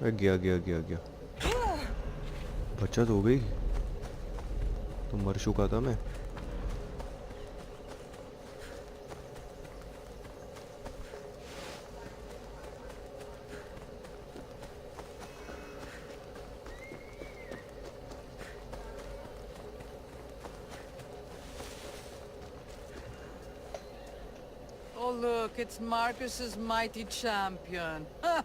गया बचत हो गई तो मर चुका था मैं. Oh look, it's Marcus's mighty champion. Ha!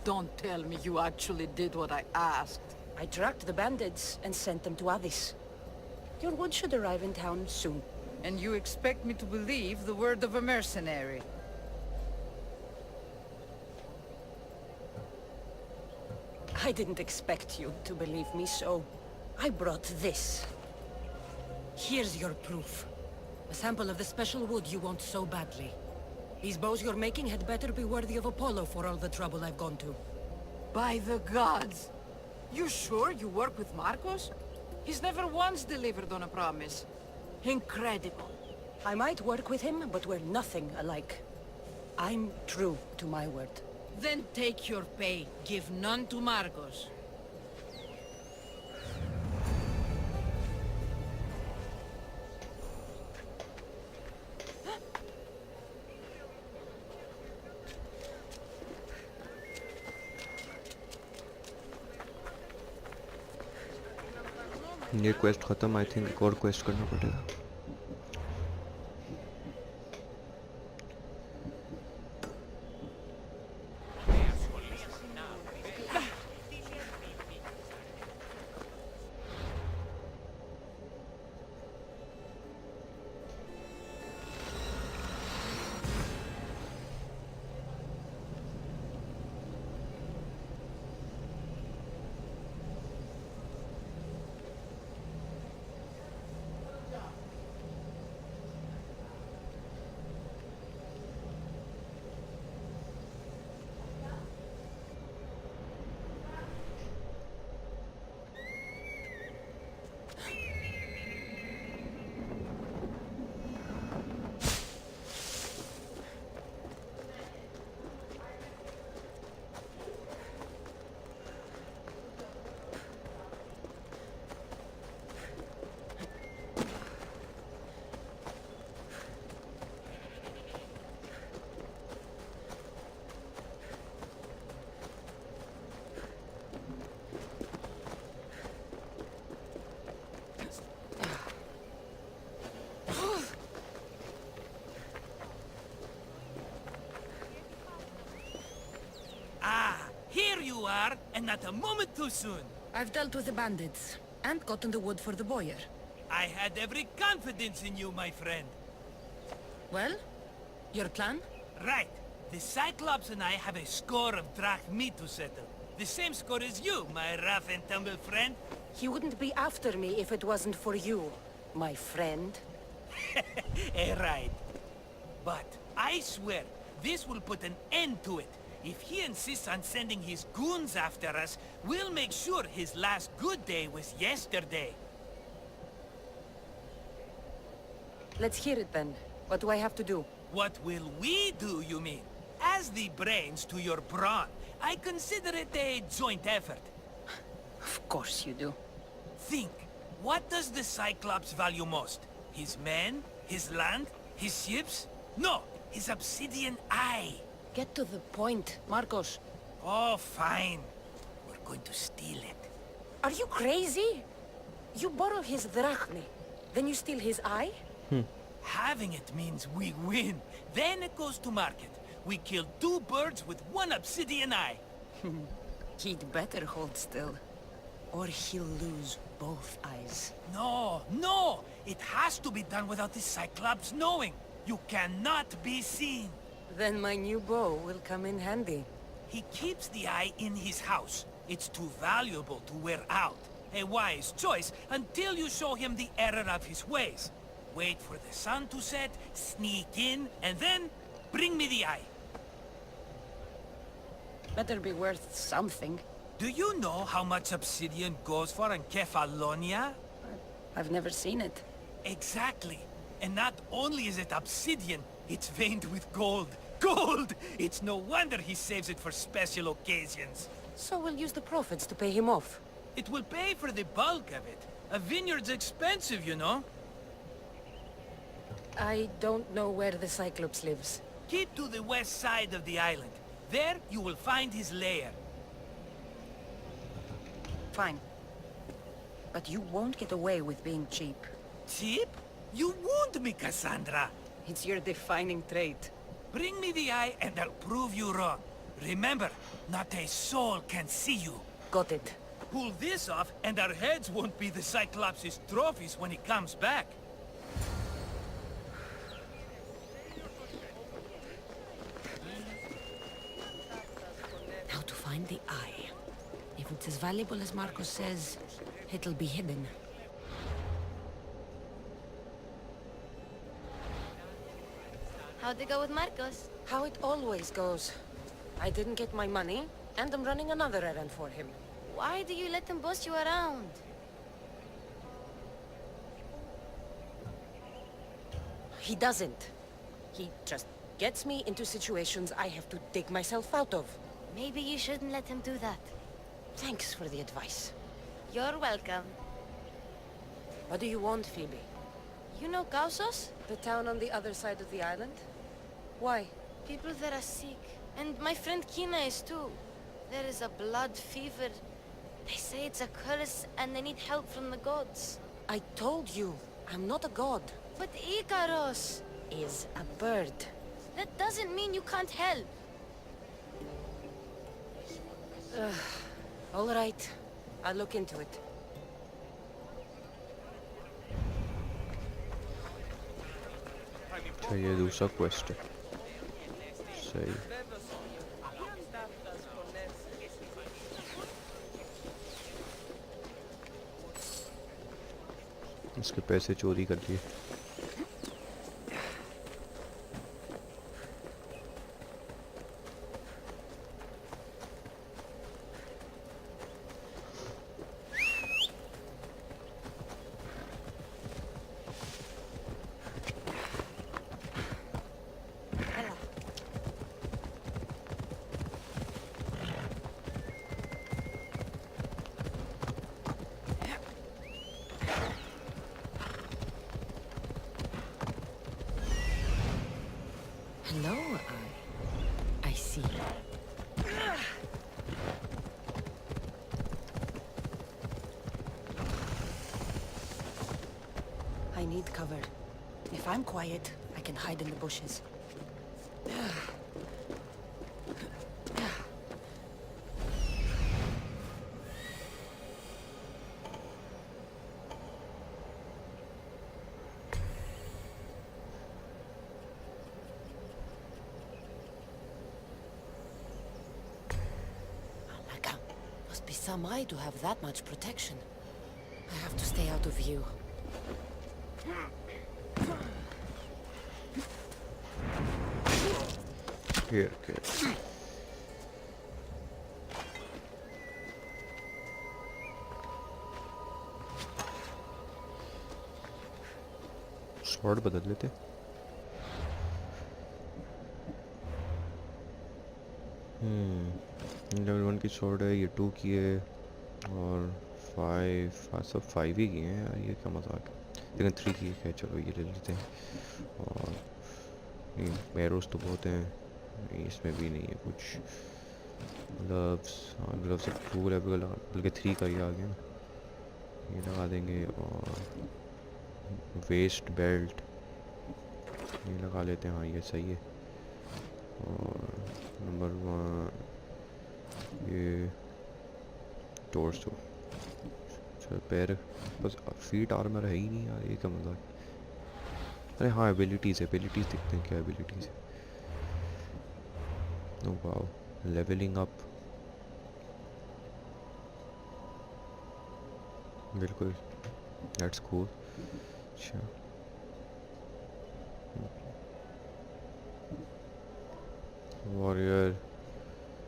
Don't tell me you actually did what I asked. I tracked the bandits and sent them to Odyssey. Your wood should arrive in town soon. And you expect me to believe the word of a mercenary? I didn't expect you to believe me, so I brought this. Here's your proof. A sample of the special wood you want so badly. These bows you're making had better be worthy of Apollo for all the trouble I've gone to. By the gods! You sure you work with Marcos? He's never once delivered on a promise. Incredible. I might work with him, but we're nothing alike. I'm true to my word. Then take your pay. Give none to Marcos. ये quest खत्म I think एक और quest करना पड़ेगा Here you are, and not a moment too soon. I've dealt with the bandits, and gotten the wood for the boiler. I had every confidence in you, my friend. Well, your plan? Right. The Cyclops and I have a score of drachmi to settle. The same score as you, my rough and tumble friend. He wouldn't be after me if it wasn't for you, my friend. Right. But I swear, this will put an end to it. If he insists on sending his goons after us, we'll make sure his last good day was yesterday. Let's hear it then. What do I have to do? What will we do, you mean? As the brains to your brawn, I consider it a joint effort. Of course you do. Think, what does the Cyclops value most? His men? His land? His ships? No, his obsidian eye. Get to the point, Marcos. Oh, fine. We're going to steal it. Are you crazy? You borrow his drachmi, then you steal his eye? Having it means we win. Then it goes to market. We kill 2 birds with 1 obsidian eye. He'd better hold still, or he'll lose both eyes. No, no! It has to be done without the Cyclops knowing. You cannot be seen. Then my new bow will come in handy. He keeps the eye in his house. It's too valuable to wear out. A wise choice until you show him the error of his ways. Wait for the sun to set, sneak in, and then bring me the eye. Better be worth something. Do you know how much obsidian goes for in Kefalonia? I've never seen it. Exactly. And not only is it obsidian, it's veined with gold. Gold! It's no wonder he saves it for special occasions. So we'll use the profits to pay him off. It will pay for the bulk of it. A vineyard's expensive, you know. I don't know where the Cyclops lives. Keep to the west side of the island. There you will find his lair. Fine. But you won't get away with being cheap. Cheap? You wound me, Cassandra. It's your defining trait. Bring me the eye and I'll prove you wrong. Remember, not a soul can see you. Got it. Pull this off and our heads won't be the Cyclops' trophies when he comes back. Now to find the eye. If it's as valuable as Marcos says, it'll be hidden. How'd it go with Marcos? How it always goes. I didn't get my money, and I'm running another errand for him. Why do you let him boss you around? He doesn't. He just gets me into situations I have to dig myself out of. Maybe you shouldn't let him do that. Thanks for the advice. You're welcome. What do you want, Phoebe? You know Kausos? The town on the other side of the island? Why? People that are sick. And my friend Kina is too. There is a blood fever. They say it's a curse and they need help from the gods. I told you, I'm not a god. But Ikaros is a bird. That doesn't mean you can't help. All right. I'll look into it. अच्छा ये दूसरा quest है सही इसके पैसे चोरी कर लिए Hello, I see. I need cover. If I'm quiet, I can hide in the bushes. Some eye to have that much protection. I have to stay out of view. Here, kid. Sword बदल लेते level 1 की sword है ये 2 की है और 5 सब 5 ही किए हैं यार ये क्या मजाक है लेकिन 3 की है चलो ये ले लेते हैं और एरोस तो बहुत हैं इसमें भी नहीं है कुछ ग्लव्स और ग्लव्स एक 2 लेवल बल्कि 3 का ही आ गया ये लगा देंगे और वेस्ट बेल्ट ये लगा लेते हैं हाँ ये सही है और नंबर 1 ये टोर्सो पैर बस फीट आर्मर है ही नहीं यार ये क्या मजाक अरे हाँ एबिलिटीज़ दिखते हैं क्या एबिलिटीज़ है नो वाओ लेवलिंग अप बिल्कुल दैट्स कूल अच्छा वॉरियर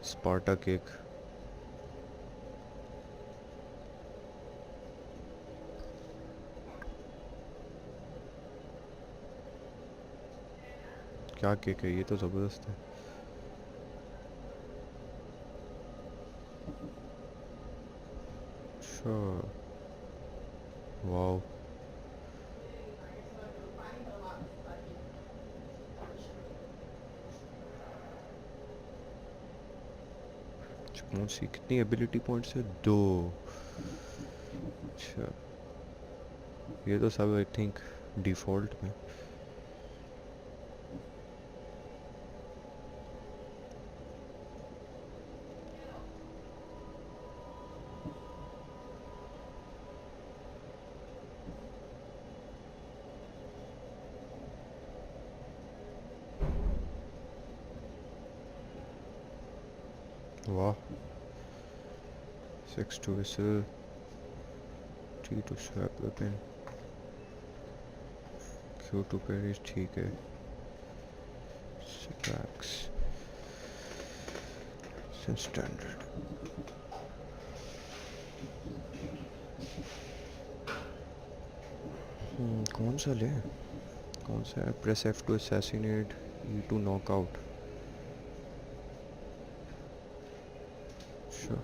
स्पार्टा केक क्या केक है ये तो ज़बरदस्त है अच्छा वाओ कौन सी कितनी एबिलिटी पॉइंट्स है 2 अच्छा ये तो सब आई थिंक डिफ़ॉल्ट में वाह 6 to whistle 3 to swap weapon Q to parry ठीक है tracks since standard. कौन सा ले? कौन सा है? Press F to assassinate, E to knock out. Sure.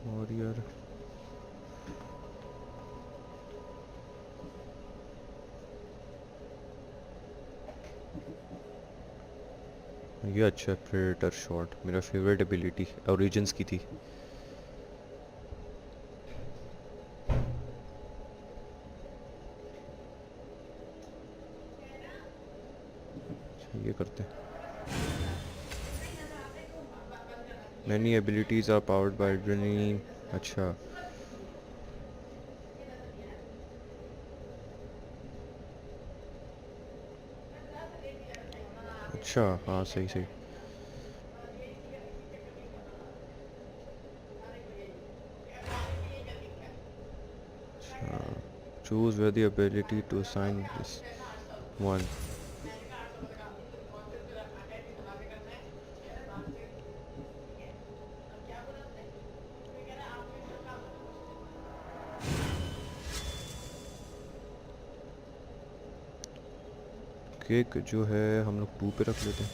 Warrior. ये अच्छा है, प्रेडेटर शॉट मेरा फेवरेट एबिलिटी ओरिजिन्स की थी. ये करते हैं. Many abilities are powered by adrenaline. अच्छा अच्छा, हाँ सही सही. Choose where the ability to assign is one. Cake जो है हम लोग 2 पे रख लेते हैं.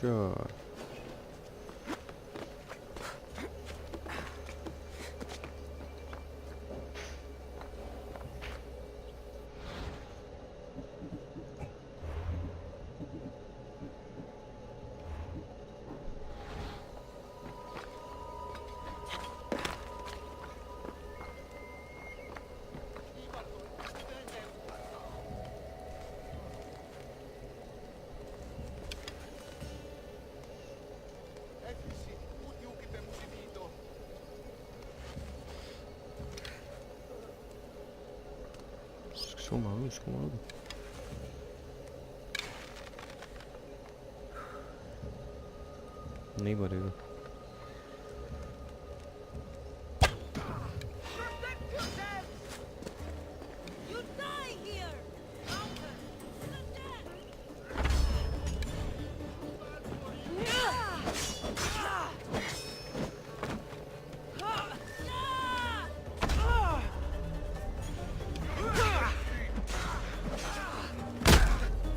Sure. इसको मारो. नहीं मरेगा.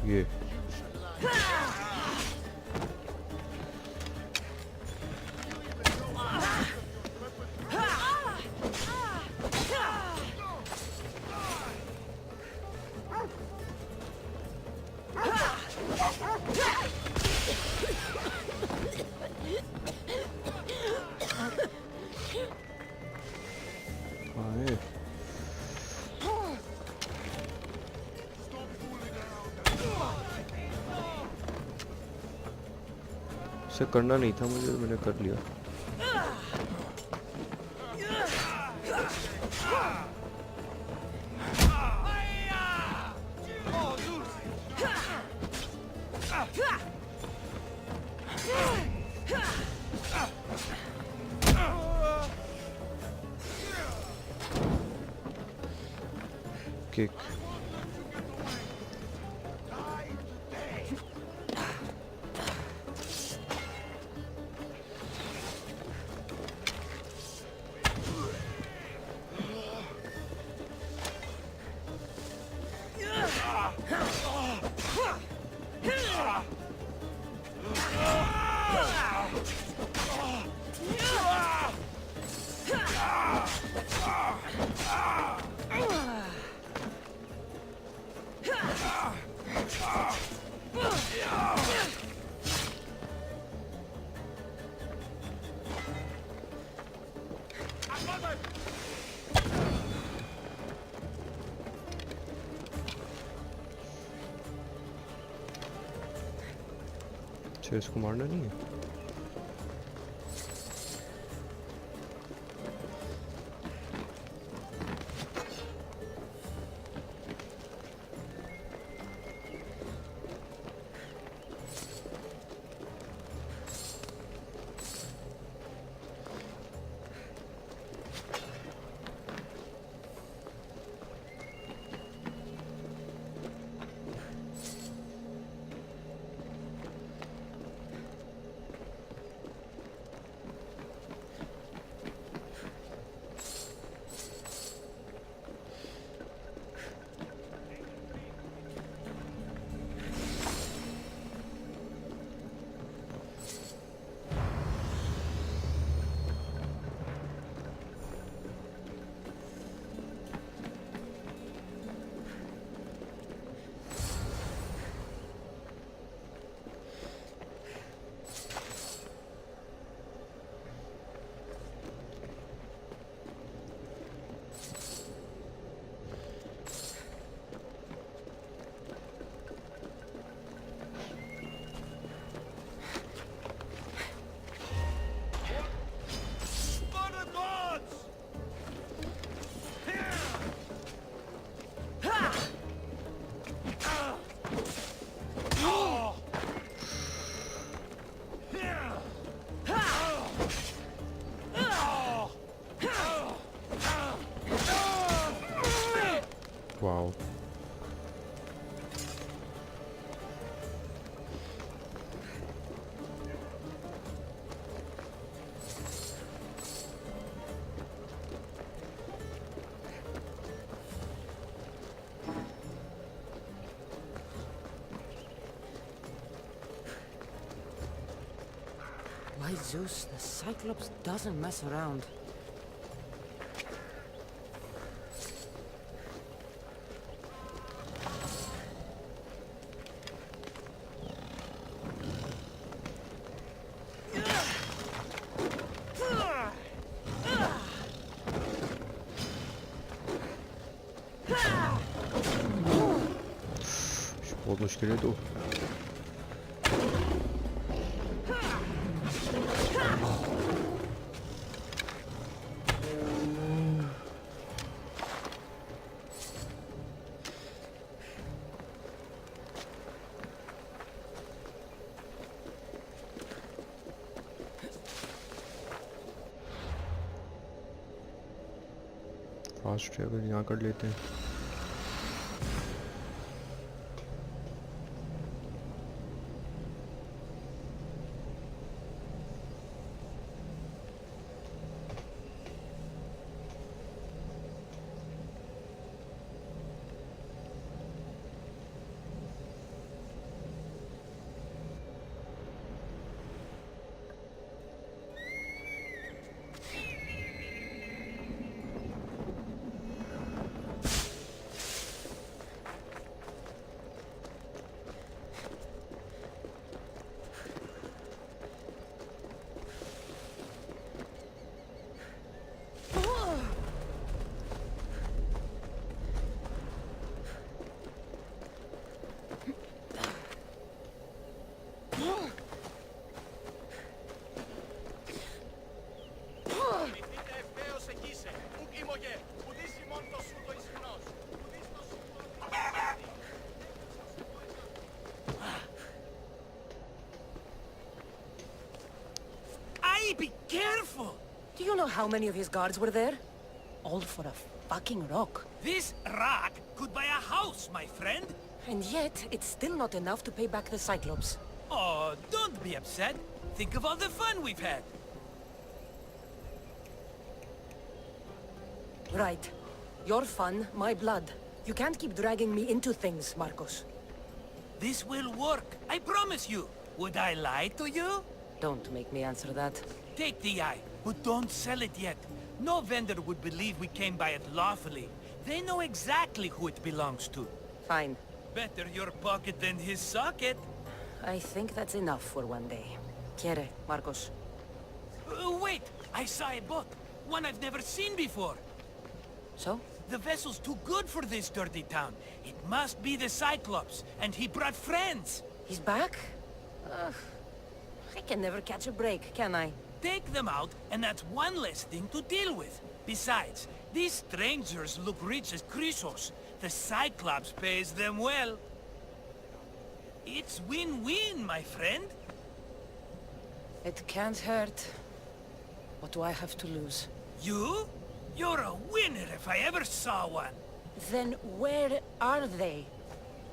ये इसे करना नहीं था मुझे, मैंने कर लिया. Kick. अच्छा इसको मारना नहीं है। Wow. By Zeus, the Cyclops doesn't mess around. बहुत मुश्किल है तो। फास्ट ट्रैवल यहाँ कर लेते हैं। Be careful! Do you know how many of his guards were there? All for a fucking rock. This rock could buy a house, my friend. And yet, it's still not enough to pay back the Cyclops. Oh, don't be upset. Think of all the fun we've had. Right. Your fun, my blood. You can't keep dragging me into things, Marcos. This will work, I promise you. Would I lie to you? Don't make me answer that. Take the eye, but don't sell it yet. No vendor would believe we came by it lawfully. They know exactly who it belongs to. Fine. Better your pocket than his socket. I think that's enough for one day. Quiere, Marcos. Wait! I saw a boat. One I've never seen before. So? The vessel's too good for this dirty town. It must be the Cyclops, and he brought friends. He's back? Ugh. I can never catch a break, can I? Take them out, and that's one less thing to deal with. Besides, these strangers look rich as Chrysos. The Cyclops pays them well. It's win-win, my friend. It can't hurt. What do I have to lose? You? You're a winner if I ever saw one. Then where are they?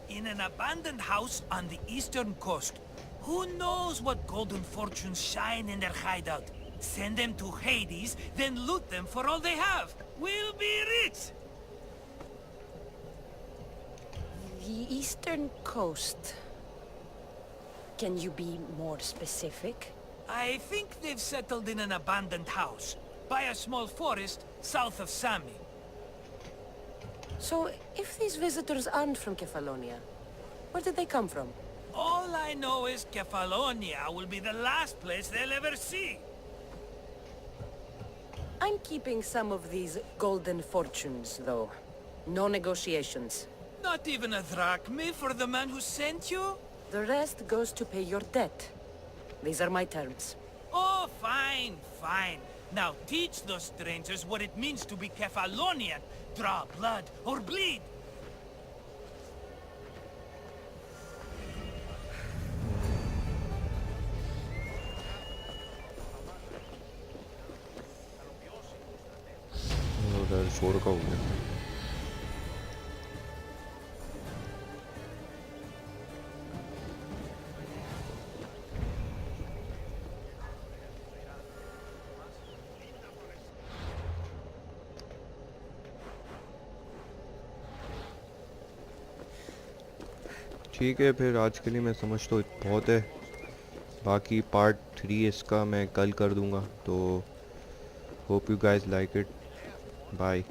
In an abandoned house on the eastern coast. Who knows what golden fortunes shine in their hideout? Send them to Hades, then loot them for all they have. We'll be rich! The eastern coast. Can you be more specific? I think they've settled in an abandoned house, by a small forest south of Sami. So, if these visitors aren't from Kefalonia, where did they come from? All I know is Kefalonia will be the last place they'll ever see. I'm keeping some of these golden fortunes, though. No negotiations. Not even a drachme for the man who sent you? The rest goes to pay your debt. These are my terms. Oh, fine, fine. Now teach those strangers what it means to be Kefalonian. Draw blood or bleed. उधर शोर का हो गया। ठीक है, फिर आज के लिए मैं समझ तो बहुत है। बाकी पार्ट 3 इसका मैं कल कर दूंगा, तो hope you guys like it. Bye.